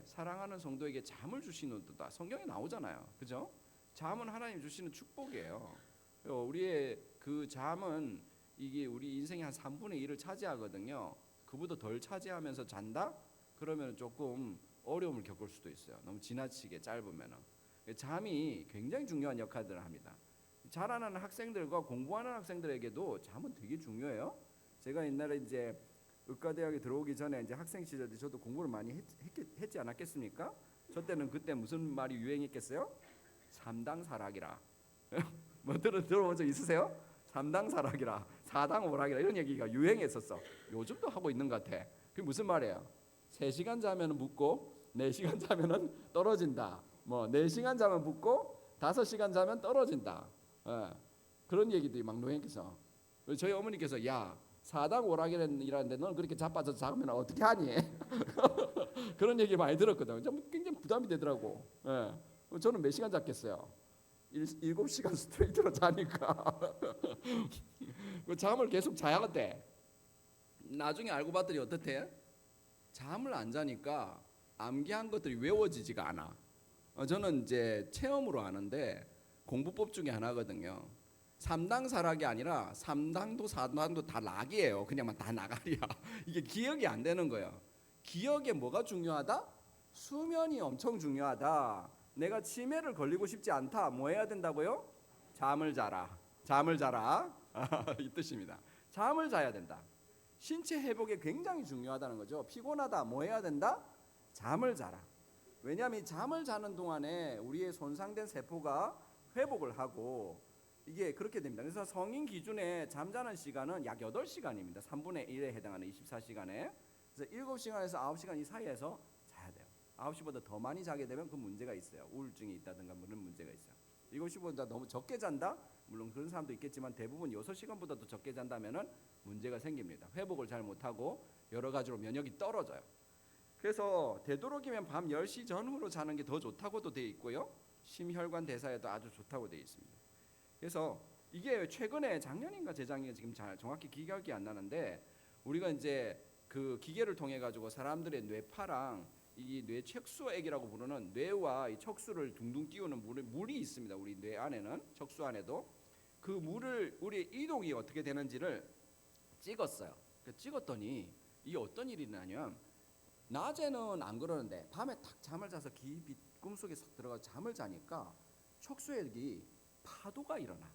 사랑하는 성도에게 잠을 주시는도다. 성경에 나오잖아요. 그죠? 잠은 하나님 주시는 축복이에요. 우리의 그 잠은 이게 우리 인생의 한 3분의 1을 차지하거든요. 그보다 덜 차지하면서 잔다? 그러면 조금 어려움을 겪을 수도 있어요. 너무 지나치게 짧으면은. 잠이 굉장히 중요한 역할들을 합니다. 자라나는 학생들과 공부하는 학생들에게도 잠은 되게 중요해요. 제가 옛날에 이제 의과대학에 들어오기 전에 이제 학생 시절 때 저도 공부를 많이 했지 않았겠습니까? 저 때는 그때 무슨 말이 유행했겠어요? 삼당사락이라. 뭐 들어본 적 있으세요? 삼당사락이라, 사당오락이라 이런 얘기가 유행했었어. 요즘도 하고 있는 것 같아. 그게 무슨 말이에요? 3시간 자면은 붙고 4시간 자면은 떨어진다. 뭐 4시간 자면 붙고 5시간 자면 떨어진다. 그런 얘기들이 막 유행해서 저희 어머니께서 야 사당오락이라는데 넌 그렇게 자빠져서 자면 어떻게 하니? 그런 얘기 많이 들었거든요. 굉장히 부담이 되더라고. 저는 몇 시간 잤겠어요? 7시간 스트레이트로 자니까 잠을 계속 자야 돼. 나중에 알고 봤더니 어떻대? 잠을 안 자니까 암기한 것들이 외워지지가 않아. 저는 이제 체험으로 아는데 공부법 중에 하나거든요. 3당사락이 아니라 3당도 4당도 다 락이에요. 그냥 다 나가리야. 이게 기억이 안 되는 거예요. 기억에 뭐가 중요하다? 수면이 엄청 중요하다. 내가 치매를 걸리고 싶지 않다. 뭐 해야 된다고요? 잠을 자라. 잠을 자라. 이 뜻입니다. 잠을 자야 된다. 신체 회복에 굉장히 중요하다는 거죠. 피곤하다. 뭐 해야 된다? 잠을 자라. 왜냐하면 이 잠을 자는 동안에 우리의 손상된 세포가 회복을 하고 이게 그렇게 됩니다. 그래서 성인 기준에 잠자는 시간은 약 8시간입니다. 3분의 1에 해당하는 24시간에. 그래서 7시간에서 9시간 이 사이에서 자야 돼요. 9시보다 더 많이 자게 되면 그 문제가 있어요. 우울증이 있다든가 그런 문제가 있어요. 7시보다 너무 적게 잔다? 물론 그런 사람도 있겠지만 대부분 6시간보다도 적게 잔다면은 문제가 생깁니다. 회복을 잘 못하고 여러 가지로 면역이 떨어져요. 그래서 되도록이면 밤 10시 전후로 자는 게 더 좋다고도 되어 있고요. 심혈관 대사에도 아주 좋다고 되어 있습니다. 그래서 이게 최근에 작년인가 재작년인가 지금 잘 정확히 기억이 안 나는데 우리가 이제 그 기계를 통해 가지고 사람들의 뇌파랑 이 뇌척수액이라고 부르는 뇌와 이 척수를 둥둥 띄우는 물이 있습니다. 우리 뇌 안에는 척수 안에도 그 물을 우리 이동이 어떻게 되는지를 찍었어요. 찍었더니 이게 어떤 일이 나냐면 낮에는 안 그러는데 밤에 탁 잠을 자서 깊이 꿈속에 싹 들어가 잠을 자니까 척수액이 파도가 일어나.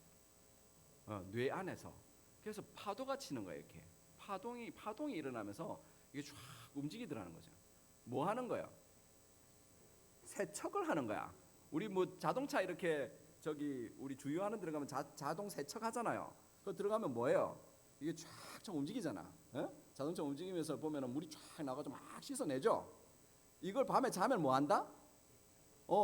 뇌 안에서. 그래서 파도가 치는 거예요. 이렇게 파동이 일어나면서 이게 쫙 움직이더라는 거죠. 뭐 하는 거예요? 세척을 하는 거야. 우리 뭐 자동차 이렇게 저기 우리 주유하는 데 들어가면 자동 세척 하잖아요. 그거 들어가면 뭐예요? 이게 쫙 움직이잖아. 자동차 움직이면서 보면은 물이 쫙 나가서 막 씻어내죠. 이걸 밤에 자면 뭐 한다?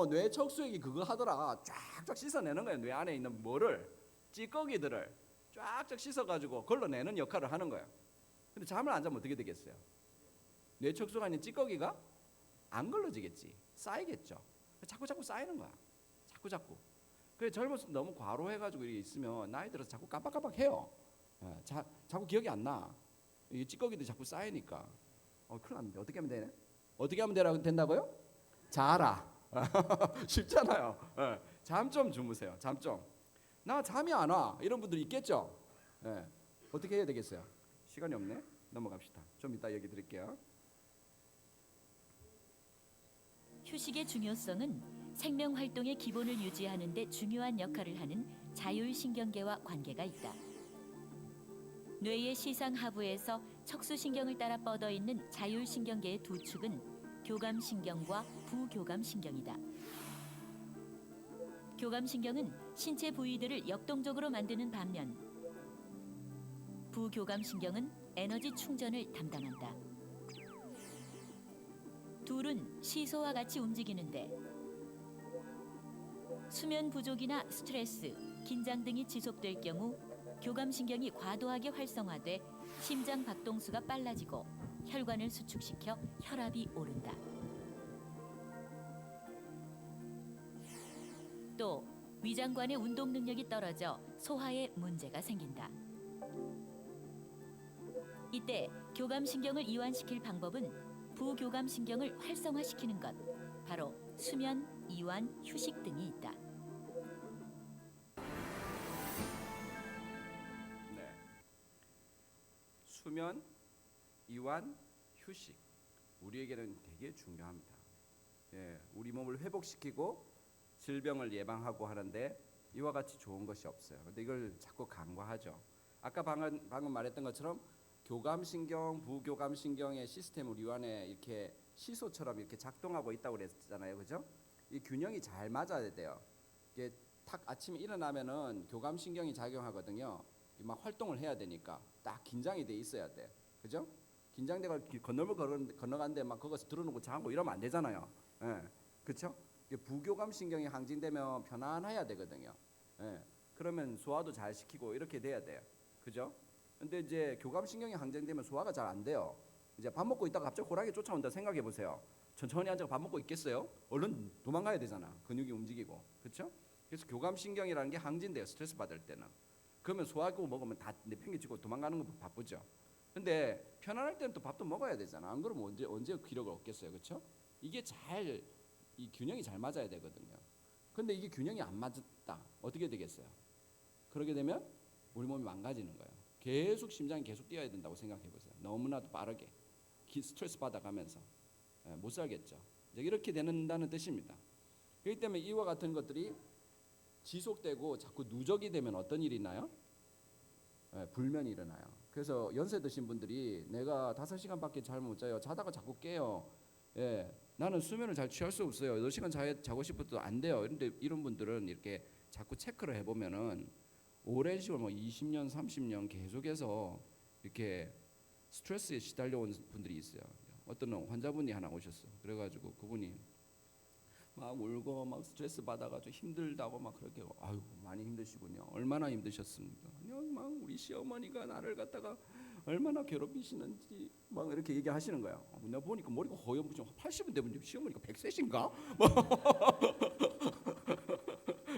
뇌 척수액이 그거 하더라. 쫙쫙 씻어내는 거예요. 뇌 안에 있는 뭐를 찌꺼기들을 쫙쫙 씻어가지고 걸러내는 역할을 하는 거예요. 근데 잠을 안 자면 어떻게 되겠어요? 뇌 척수가 있는 찌꺼기가 안 걸러지겠지. 쌓이겠죠. 자꾸 쌓이는 거야. 자꾸. 그래 젊어서 너무 과로해가지고 이렇게 있으면 나이 들어서 자꾸 깜빡깜빡해요. 자꾸 기억이 안 나. 이 찌꺼기들이 자꾸 쌓이니까. 큰일 납니다. 어떻게 하면 되네? 어떻게 하면 된다고요? 자라. 쉽잖아요. 잠 좀 주무세요. 잠 좀. 나 잠이 안 와. 이런 분들 있겠죠? 어떻게 해야 되겠어요? 시간이 없네. 넘어갑시다. 좀 이따 얘기 드릴게요. 휴식의 중요성은 생명 활동의 기본을 유지하는 데 중요한 역할을 하는 자율신경계와 관계가 있다. 뇌의 시상 하부에서 척수신경을 따라 뻗어 있는 자율신경계의 두 축은 교감신경과 부교감신경이다. 교감신경은 신체 부위들을 역동적으로 만드는 반면 부교감신경은 에너지 충전을 담당한다. 둘은 시소와 같이 움직이는데 수면 부족이나 스트레스, 긴장 등이 지속될 경우 교감신경이 과도하게 활성화돼 심장 박동수가 빨라지고 혈관을 수축시켜 혈압이 오른다. 또 위장관의 운동 능력이 떨어져 소화에 문제가 생긴다. 이때 교감신경을 이완시킬 방법은 부교감신경을 활성화시키는 것, 바로 수면, 이완, 휴식 등이 있다. 네. 수면, 이완, 휴식. 우리에게는 되게 중요합니다. 예, 우리 몸을 회복시키고 질병을 예방하고 하는데 이와 같이 좋은 것이 없어요. 근데 이걸 자꾸 간과하죠. 아까 방금 말했던 것처럼 교감신경, 부교감신경의 시스템 우리 안에 이렇게 시소처럼 이렇게 작동하고 있다고 그랬잖아요, 그죠? 이 균형이 잘 맞아야 돼요. 이게 탁 아침에 일어나면은 교감신경이 작용하거든요. 막 활동을 해야 되니까 딱 긴장이 돼 있어야 돼, 그죠? 긴장돼가 건널물 건너가는데 막 그것을 들어놓고 자고 이러면 안 되잖아요. 예, 그렇죠? 부교감신경이 항진되면 편안해야 되거든요. 예, 그러면 소화도 잘 시키고 이렇게 돼야 돼요, 그죠? 근데 이제 교감신경이 항진되면 소화가 잘 안 돼요. 이제 밥 먹고 있다가 갑자기 호랑이 쫓아온다 생각해 보세요. 천천히 앉아 밥 먹고 있겠어요? 얼른 도망가야 되잖아. 근육이 움직이고, 그렇죠? 그래서 교감신경이라는 게 항진돼요. 스트레스 받을 때는. 그러면 소화하고 먹으면 다 내팽개치고 도망가는 거 바쁘죠. 근데 편안할 때는 또 밥도 먹어야 되잖아. 안 그러면 언제 기력을 얻겠어요, 그렇죠? 이게 이 균형이 잘 맞아야 되거든요. 근데 이게 균형이 안 맞다. 어떻게 되겠어요? 그러게 되면 우리 몸이 망가지는 거예요. 계속 심장이 계속 뛰어야 된다고 생각해 보세요. 너무나도 빠르게 스트레스 받아가면서 못 살겠죠. 이렇게 된다는 뜻입니다. 그렇기 때문에 이와 같은 것들이 지속되고 자꾸 누적이 되면 어떤 일이 있나요? 불면이 일어나요. 그래서 연세 드신 분들이 내가 5시간밖에 잘 못 자요. 자다가 자꾸 깨요. 예, 나는 수면을 잘 취할 수 없어요. 8시간 자고 싶어도 안 돼요. 그런데 이런 분들은 이렇게 자꾸 체크를 해보면은 오랜 시간 20년, 30년 계속해서 이렇게 스트레스에 시달려 온 분들이 있어요. 어떤 환자분이 하나 오셨어. 그래가지고 그분이 막 울고 막 스트레스 받아가지고 힘들다고 막 그렇게 아유 많이 힘드시군요. 얼마나 힘드셨습니까? 그냥 막 우리 시어머니가 나를 갖다가 얼마나 괴롭히시는지 막 이렇게 얘기하시는 거예요. 내가 보니까 머리가 허연부정 80은 되면 시어머니가 100세신가?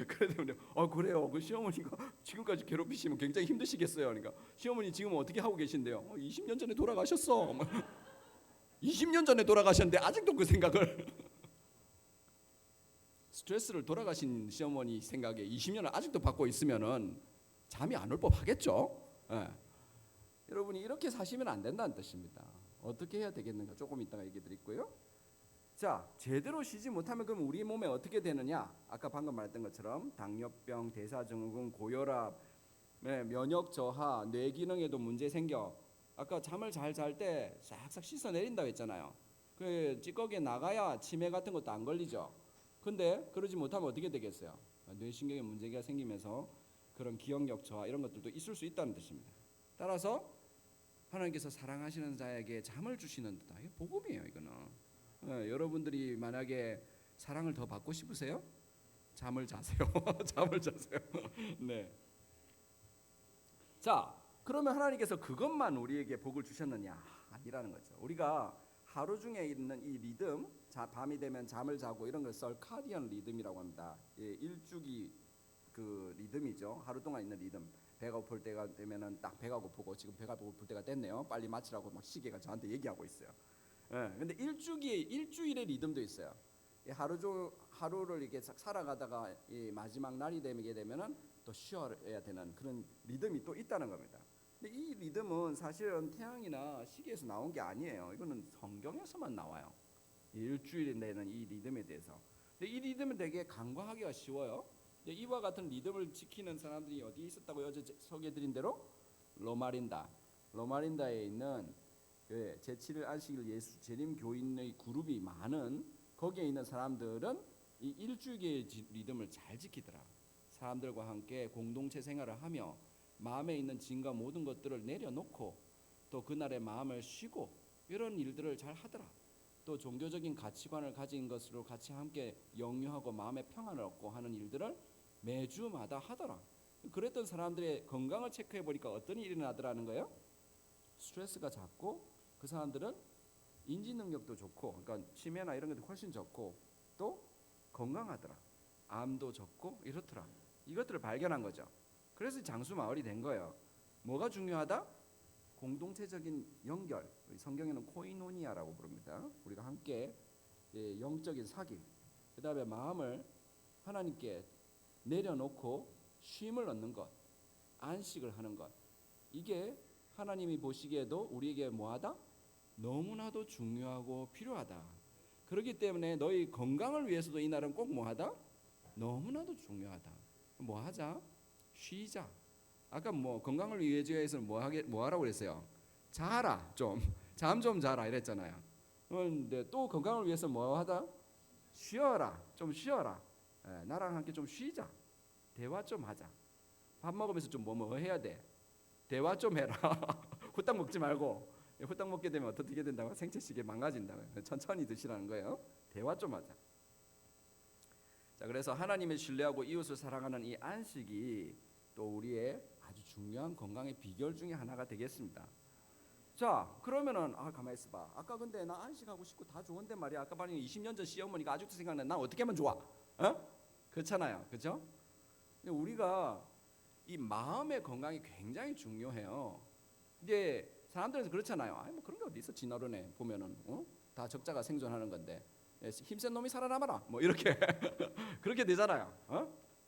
그래서 그래요. 그 시어머니가 지금까지 괴롭히시면 굉장히 힘드시겠어요. 그러니까 시어머니 지금 어떻게 하고 계신데요? 20년 전에 돌아가셨어. 20년 전에 돌아가셨는데 아직도 그 생각을 스트레스를 돌아가신 시어머니 생각에 20년을 아직도 받고 있으면은 잠이 안 올 법하겠죠. 예. 여러분이 이렇게 사시면 안 된다는 뜻입니다. 어떻게 해야 되겠는가 조금 이따가 얘기 드리고요. 자, 제대로 쉬지 못하면 그럼 우리 몸에 어떻게 되느냐? 아까 방금 말했던 것처럼 당뇨병, 대사증후군, 고혈압, 면역 저하, 뇌 기능에도 문제 생겨. 아까 잠을 잘 잘 때 싹싹 씻어 내린다고 했잖아요. 그 찌꺼기에 나가야 치매 같은 것도 안 걸리죠. 근데 그러지 못하면 어떻게 되겠어요? 뇌신경에 문제가 생기면서 그런 기억력 저하 이런 것들도 있을 수 있다는 뜻입니다. 따라서 하나님께서 사랑하시는 자에게 잠을 주시는 듯. 이게 복음이에요, 이거는. 여러분들이 만약에 사랑을 더 받고 싶으세요? 잠을 자세요. 잠을 자세요. 네. 자, 그러면 하나님께서 그것만 우리에게 복을 주셨느냐? 아니라는 거죠. 우리가 하루 중에 있는 이 리듬, 밤이 되면 잠을 자고 이런 걸 서카디언 리듬이라고 합니다. 예, 일주기 그 리듬이죠. 하루 동안 있는 리듬. 배가 고플 때가 되면은 딱 배가 고프고 지금 배가 고플 때가 됐네요. 빨리 마치라고 막 시계가 저한테 얘기하고 있어요. 예, 근데 일주일의 리듬도 있어요. 하루를 이렇게 살아가다가 이 마지막 날이 되게 되면은 또 쉬어야 되는 그런 리듬이 또 있다는 겁니다. 근데 이 리듬은 사실은 태양이나 시계에서 나온 게 아니에요. 이거는 성경에서만 나와요. 일주일에 내는 이 리듬에 대해서. 근데 이 리듬은 되게 간과하기가 쉬워요. 이와 같은 리듬을 지키는 사람들이 어디에 있었다고요? 어제 소개해드린 대로 로마린다에 있는 제7일 안식일 예수 재림 교인의 그룹이 많은 거기에 있는 사람들은 이 일주일의 리듬을 잘 지키더라. 사람들과 함께 공동체 생활을 하며 마음에 있는 짐과 모든 것들을 내려놓고 또 그날의 마음을 쉬고 이런 일들을 잘 하더라. 또 종교적인 가치관을 가진 것으로 같이 함께 영유하고 마음의 평안을 얻고 하는 일들을 매주마다 하더라. 그랬던 사람들의 건강을 체크해 보니까 어떤 일이 일어나더라는 거예요? 스트레스가 작고 그 사람들은 인지 능력도 좋고, 그러니까 치매나 이런 것도 훨씬 적고 또 건강하더라. 암도 적고 이렇더라. 이것들을 발견한 거죠. 그래서 장수 마을이 된 거예요. 뭐가 중요하다? 공동체적인 연결. 성경에는 코이노니아라고 부릅니다. 우리가 함께 영적인 사귐. 그다음에 마음을 하나님께 내려놓고 쉼을 얻는 것, 안식을 하는 것. 이게 하나님이 보시기에도 우리에게 뭐하다? 너무나도 중요하고 필요하다. 그렇기 때문에 너희 건강을 위해서도 이 날은 꼭 뭐하다? 너무나도 중요하다. 뭐하자? 쉬자. 아까 뭐 건강을 위해서 뭐하라고 그랬어요? 자라 좀. 잠 좀 자라 이랬잖아요. 근데 또 건강을 위해서 뭐하다? 쉬어라. 좀 쉬어라. 나랑 함께 좀 쉬자. 대화 좀 하자. 밥 먹으면서 좀 뭐 해야 돼? 대화 좀 해라. 후딱 먹지 말고. 후딱 먹게 되면 어떻게 된다고? 생체식이 망가진다고요. 천천히 드시라는 거예요. 대화 좀 하자. 자, 그래서 하나님을 신뢰하고 이웃을 사랑하는 이 안식이 또 우리의 아주 중요한 건강의 비결 중에 하나가 되겠습니다. 자, 그러면은 가만히 있어봐. 아까 근데 나 안식하고 싶고 다 좋은데 말이야. 아까 말한 20년 전 시어머니가 아직도 생각나. 나 어떻게 하면 좋아? 그렇잖아요, 그렇죠? 우리가 이 마음의 건강이 굉장히 중요해요. 이제 사람들은 그렇잖아요. 뭐 그런 게 어디 있어? 진화론에 보면은 다 적자가 생존하는 건데 힘센 놈이 살아남아라. 뭐 이렇게 그렇게 되잖아요.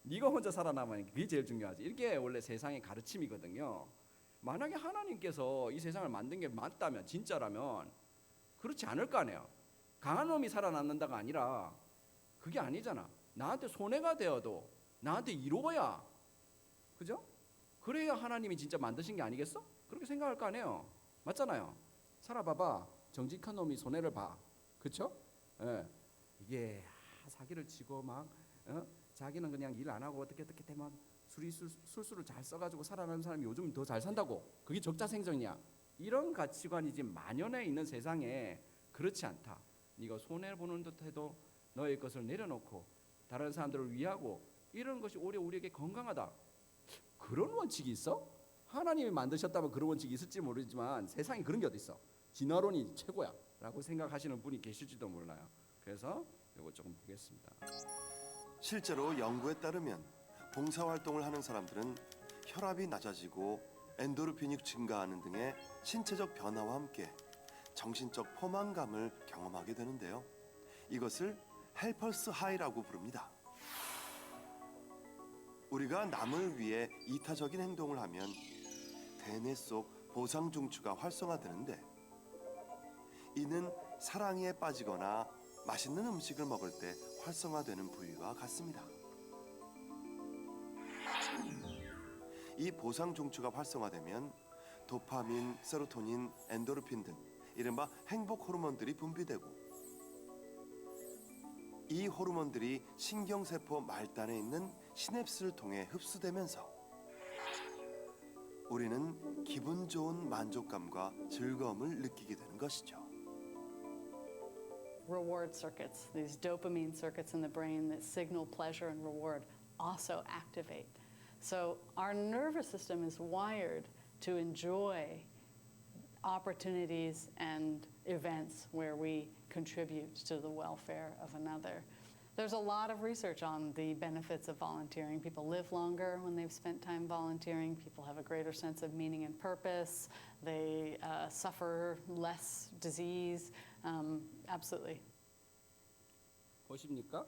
네가 혼자 살아남으니 그게 제일 중요하지. 이게 원래 세상의 가르침이거든요. 만약에 하나님께서 이 세상을 만든 게 맞다면, 진짜라면 그렇지 않을 거 아니에요. 강한 놈이 살아남는다가 아니라 그게 아니잖아. 나한테 손해가 되어도 나한테 이로워야, 그죠? 그래야 하나님이 진짜 만드신 게 아니겠어? 그렇게 생각할 거 아니에요. 맞잖아요. 살아봐봐. 정직한 놈이 손해를 봐. 그렇죠? 이게 사기를 치고 막 자기는 그냥 일 안 하고 어떻게 막 술수를 잘 써가지고 살아나는 사람이 요즘 더 잘 산다고. 그게 적자생존이야. 이런 가치관이 지금 만연해 있는 세상에 그렇지 않다. 네가 손해 보는 듯해도 너의 것을 내려놓고 다른 사람들을 위하고 이런 것이 오히려 우리에게 건강하다. 그런 원칙이 있어? 하나님이 만드셨다면 그런 원칙이 있을지 모르지만 세상에 그런 게 어디 있어? 진화론이 최고야 라고 생각하시는 분이 계실지도 몰라요. 그래서 이거 조금 보겠습니다. 실제로 연구에 따르면 봉사활동을 하는 사람들은 혈압이 낮아지고 엔도르핀이 증가하는 등의 신체적 변화와 함께 정신적 포만감을 경험하게 되는데요. 이것을 헬퍼스 하이라고 부릅니다. 우리가 남을 위해 이타적인 행동을 하면 대뇌 속 보상중추가 활성화되는데 이는 사랑에 빠지거나 맛있는 음식을 먹을 때 활성화되는 부위와 같습니다. 이 보상중추가 활성화되면 도파민, 세로토닌, 엔도르핀 등 이른바 행복 호르몬들이 분비되고 이 호르몬들이 신경세포 말단에 있는 시냅스를 통해 흡수되면서 우리는 기분 좋은 만족감과 즐거움을 느끼게 되는 것이죠. Reward circuits, these dopamine circuits in the brain that signal pleasure and reward, also activate. So our nervous system is wired to enjoy opportunities and events where we contribute to the welfare of another. There's a lot of research on the benefits of volunteering. People live longer when they've spent time volunteering. People have a greater sense of meaning and purpose. They suffer less disease. Absolutely. 보십니까?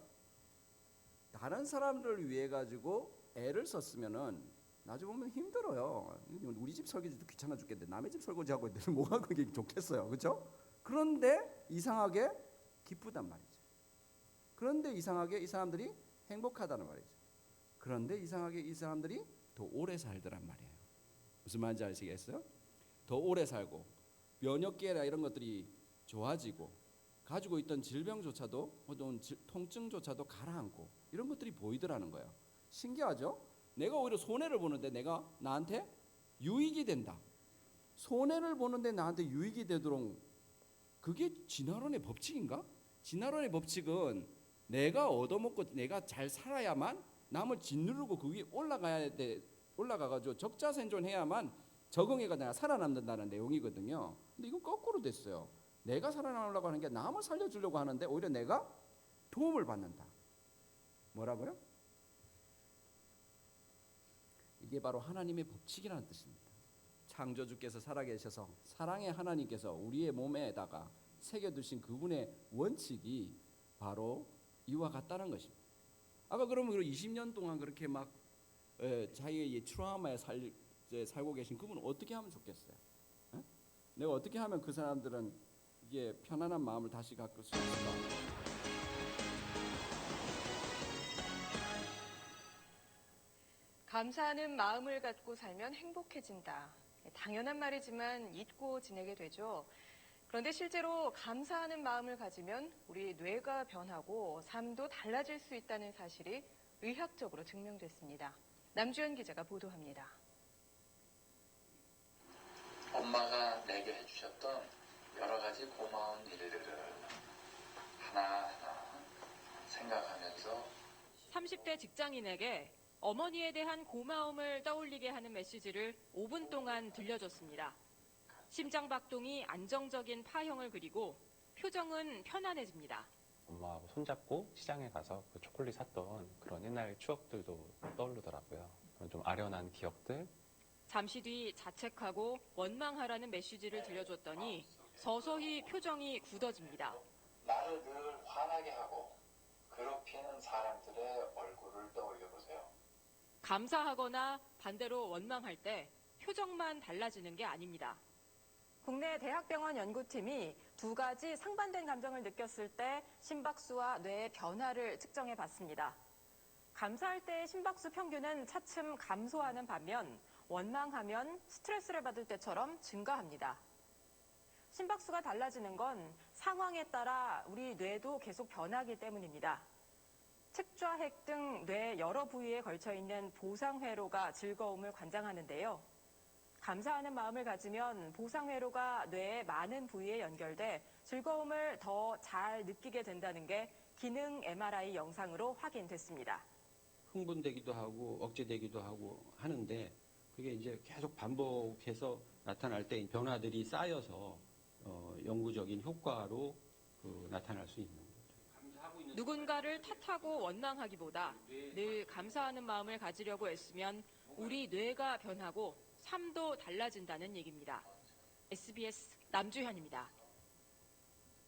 다른 사람들을 위해 가지고 애를 썼으면은 나중에 보면 힘들어요. 우리 집 설거지도 귀찮아 죽겠는데 남의 집 설거지하고 있는데 뭐가 그게 좋겠어요, 그렇죠? 그런데 이상하게 기쁘단 말이죠. 그런데 이상하게 이 사람들이 행복하다는 말이죠. 그런데 이상하게 이 사람들이 더 오래 살더란 말이에요. 무슨 말인지 아시겠어요? 더 오래 살고 면역계나 이런 것들이 좋아지고 가지고 있던 질병조차도 어떤 통증조차도 가라앉고 이런 것들이 보이더라는 거예요. 신기하죠? 내가 오히려 손해를 보는데 내가 나한테 유익이 된다. 손해를 보는데 나한테 유익이 되도록, 그게 진화론의 법칙인가? 진화론의 법칙은 내가 얻어먹고 내가 잘 살아야만 남을 짓누르고 그 위에 올라가가지고 적자생존해야만 적응해가 내가 살아남는다는 내용이거든요. 근데 이건 거꾸로 됐어요. 내가 살아남으려고 하는 게 남을 살려주려고 하는데 오히려 내가 도움을 받는다. 뭐라고요? 이게 바로 하나님의 법칙이라는 뜻입니다. 창조주께서 살아계셔서 사랑의 하나님께서 우리의 몸에다가 새겨두신 그분의 원칙이 바로 이와 같다는 것입니다. 아까 그러면 20년 동안 그렇게 막 자기의 트라우마에 살고 계신 그분은 어떻게 하면 좋겠어요? 에? 내가 어떻게 하면 그 사람들은 이게 편안한 마음을 다시 갖고 수 있을까? 감사하는 마음을 갖고 살면 행복해진다. 당연한 말이지만 잊고 지내게 되죠. 그런데 실제로 감사하는 마음을 가지면 우리 뇌가 변하고 삶도 달라질 수 있다는 사실이 의학적으로 증명됐습니다. 남주현 기자가 보도합니다. 엄마가 내게 해주셨던 여러 가지 고마운 일들을 하나하나 생각하면서 30대 직장인에게 어머니에 대한 고마움을 떠올리게 하는 메시지를 5분 동안 들려줬습니다. 심장박동이 안정적인 파형을 그리고 표정은 편안해집니다. 엄마하고 손잡고 시장에 가서 그 초콜릿 샀던 그런 옛날 추억들도 떠오르더라고요. 그런 좀 아련한 기억들. 잠시 뒤 자책하고 원망하라는 메시지를 들려줬더니 서서히 표정이 굳어집니다. 나를 늘 화나게 하고 괴롭히는 사람들의 얼굴을 떠올려 보세요. 감사하거나 반대로 원망할 때 표정만 달라지는 게 아닙니다. 국내 대학병원 연구팀이 두 가지 상반된 감정을 느꼈을 때 심박수와 뇌의 변화를 측정해 봤습니다. 감사할 때의 심박수 평균은 차츰 감소하는 반면 원망하면 스트레스를 받을 때처럼 증가합니다. 심박수가 달라지는 건 상황에 따라 우리 뇌도 계속 변하기 때문입니다. 측좌핵 등 뇌 여러 부위에 걸쳐 있는 보상회로가 즐거움을 관장하는데요. 감사하는 마음을 가지면 보상회로가 뇌의 많은 부위에 연결돼 즐거움을 더 잘 느끼게 된다는 게 기능 MRI 영상으로 확인됐습니다. 흥분되기도 하고 억제되기도 하고 하는데 그게 이제 계속 반복해서 나타날 때 변화들이 쌓여서 영구적인 효과로 나타날 수 있는 거죠. 누군가를 탓하고 원망하기보다 늘 감사하는 마음을 가지려고 애쓰면 우리 뇌가 변하고 삶도 달라진다는 얘기입니다. SBS 남주현입니다.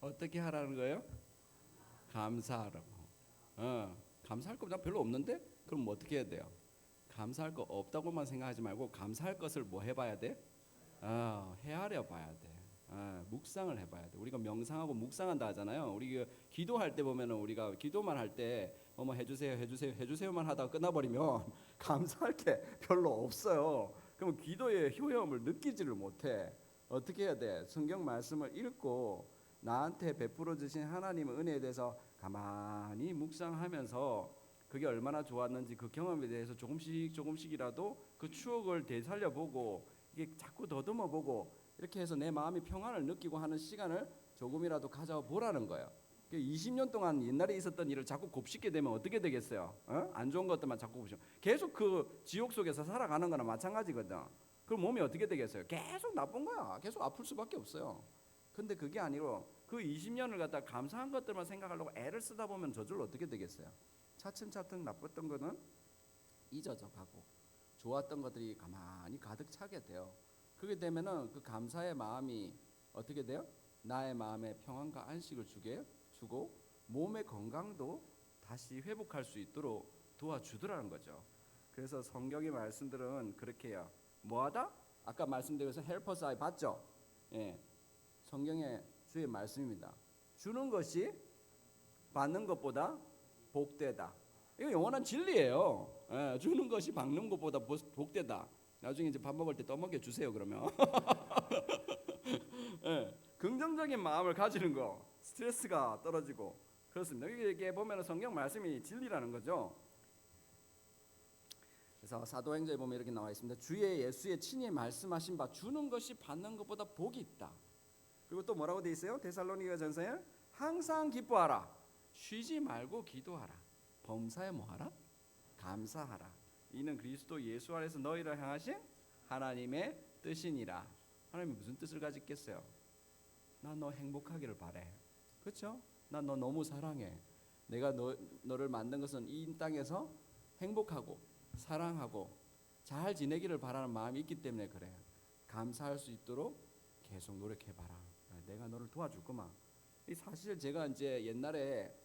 어떻게 하라는 거예요? 감사하라고. 감사할 거 별로 없는데? 그럼 뭐 어떻게 해야 돼요? 감사할 거 없다고만 생각하지 말고 감사할 것을 뭐 해봐야 돼? 헤아려 봐야 돼. 묵상을 해봐야 돼. 우리가 명상하고 묵상한다 하잖아요. 우리 기도할 때 보면은 우리가 기도만 할 때 어머 해주세요, 해주세요, 해주세요만 하다가 끝나버리면 감사할 게 별로 없어요. 그럼 기도의 효험을 느끼지를 못해. 어떻게 해야 돼? 성경 말씀을 읽고 나한테 베풀어 주신 하나님의 은혜에 대해서 가만히 묵상하면서 그게 얼마나 좋았는지 그 경험에 대해서 조금씩이라도 그 추억을 되살려보고 이게 자꾸 더듬어보고 이렇게 해서 내 마음이 평안을 느끼고 하는 시간을 조금이라도 가져보라는 거예요. 20년 동안 옛날에 있었던 일을 자꾸 곱씹게 되면 어떻게 되겠어요? 안 좋은 것들만 자꾸 곱씹어. 계속 그 지옥 속에서 살아가는 거나 마찬가지거든. 그럼 몸이 어떻게 되겠어요? 계속 나쁜 거야. 계속 아플 수밖에 없어요. 근데 그게 아니고 그 20년을 갖다 감사한 것들만 생각하려고 애를 쓰다 보면 저절로 어떻게 되겠어요? 차츰차츰 나빴던 거는 잊어져 가고 좋았던 것들이 가만히 가득 차게 돼요. 그게 되면은 그 감사의 마음이 어떻게 돼요? 나의 마음에 평안과 안식을 주고 몸의 건강도 다시 회복할 수 있도록 도와주더라는 거죠. 그래서 성경의 말씀들은 그렇게 해요. 뭐하다? 아까 말씀드려서 헬퍼스 아이 봤죠? 예, 성경의 주의 말씀입니다. 주는 것이 받는 것보다 복되다. 이거 영원한 진리예요. 예, 주는 것이 받는 것보다 복되다. 나중에 이제 밥 먹을 때 떠먹여 주세요. 그러면 예, 긍정적인 긍정적인 마음을 가지는 거, 스트레스가 떨어지고 그렇습니다. 이게 보면 성경 말씀이 진리라는 거죠. 그래서 사도행전에 보면 이렇게 나와 있습니다. 주의 예수의 친히 말씀하신 바 주는 것이 받는 것보다 복이 있다. 그리고 또 뭐라고 돼 있어요? 데살로니가전서에 항상 기뻐하라, 쉬지 말고 기도하라, 범사에 뭐하라? 감사하라. 이는 그리스도 예수 안에서 너희를 향하신 하나님의 뜻이니라. 하나님이 무슨 뜻을 가지겠어요? 난 너 행복하기를 바래. 그렇죠? 난 너 너무 사랑해. 내가 너를 만든 것은 이 땅에서 행복하고 사랑하고 잘 지내기를 바라는 마음이 있기 때문에 그래. 감사할 수 있도록 계속 노력해봐라. 내가 너를 도와줄 거마. 사실 제가 이제 옛날에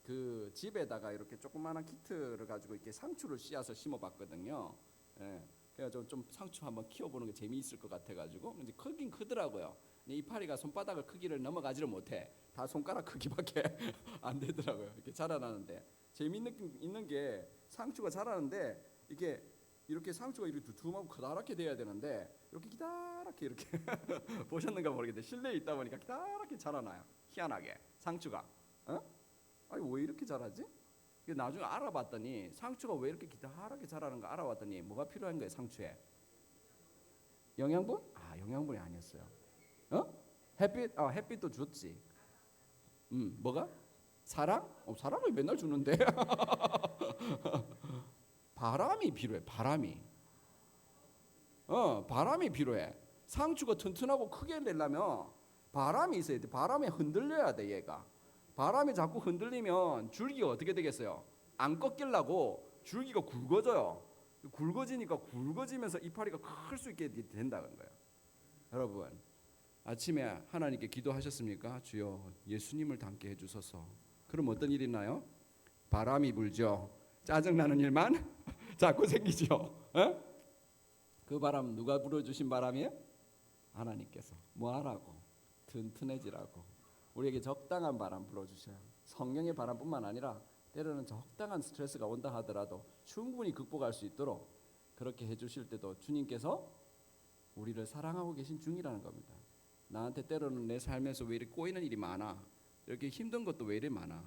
그 집에다가 이렇게 조그마한 키트를 가지고 이렇게 상추를 씨앗을 심어봤거든요. 예. 그래서 좀 상추 한번 키워보는 게 재미있을 것 같아가지고 이제 크긴 크더라고요. 이파리가 손바닥을 크기를 넘어가지를 못해. 다 손가락 크기밖에 안 되더라고요. 이렇게 자라나는데 재미있는 게 상추가 자라는데 이게 이렇게 상추가 이렇게 두툼하고 커다랗게 돼야 되는데 이렇게 기다랗게 이렇게 보셨는가 모르겠는데 실내에 있다 보니까 기다랗게 자라나요. 희한하게 상추가. 아니 왜 이렇게 자라지? 나중에 알아봤더니 상추가 왜 이렇게 기다랗게 자라는가 알아봤더니 뭐가 필요한 거예요? 상추에 영양분? 영양분이 아니었어요. 햇빛? 햇빛도 줬지. 뭐가? 사랑? 사랑을 맨날 주는데. 바람이 필요해. 바람이 필요해. 상추가 튼튼하고 크게 내려면 바람이 있어야 돼. 바람에 흔들려야 돼. 얘가 바람이 자꾸 흔들리면 줄기가 어떻게 되겠어요? 안 꺾이려고 줄기가 굵어져요. 굵어지니까 굵어지면서 이파리가 클 수 있게 된다는 거예요. 여러분 아침에 하나님께 기도하셨습니까? 주여 예수님을 닮게 해주소서. 그럼 어떤 일이 나요? 바람이 불죠. 짜증나는 일만 자꾸 생기죠. 그 바람 누가 불어주신 바람이에요? 하나님께서. 뭐 하라고? 튼튼해지라고. 우리에게 적당한 바람 불어주셔요. 성령의 바람뿐만 아니라 때로는 적당한 스트레스가 온다 하더라도 충분히 극복할 수 있도록 그렇게 해주실 때도 주님께서 우리를 사랑하고 계신 중이라는 겁니다. 나한테 때로는 내 삶에서 왜 이렇게 꼬이는 일이 많아? 이렇게 힘든 것도 왜 이렇게 많아?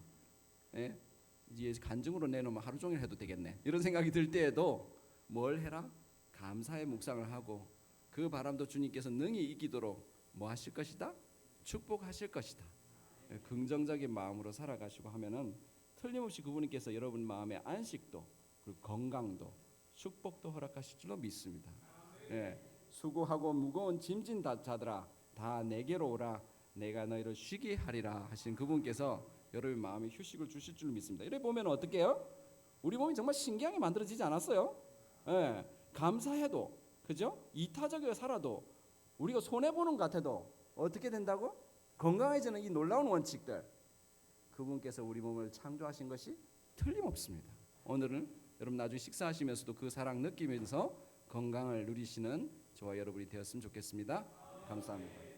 이제 간증으로 내놓으면 하루 종일 해도 되겠네. 이런 생각이 들 때에도 뭘 해라? 감사의 묵상을 하고 그 바람도 주님께서 능히 이기도록 뭐 하실 것이다? 축복하실 것이다. 긍정적인 마음으로 살아가시고 하면은 틀림없이 그분께서 여러분 마음의 안식도 그리고 건강도 축복도 허락하실 줄로 믿습니다. 수고하고 무거운 짐진 자들아 다 내게로 오라 내가 너희를 쉬게 하리라 하신 그분께서 여러분 마음에 휴식을 주실 줄 믿습니다. 이래 보면 어떻게 해요? 우리 몸이 정말 신기하게 만들어지지 않았어요? 감사해도 그죠? 이타적으로 살아도 우리가 손해보는 것 같아도 어떻게 된다고? 건강해지는 이 놀라운 원칙들 그분께서 우리 몸을 창조하신 것이 틀림없습니다. 오늘은 여러분 나중에 식사하시면서도 그 사랑 느끼면서 건강을 누리시는 저와 여러분이 되었으면 좋겠습니다. 감사합니다.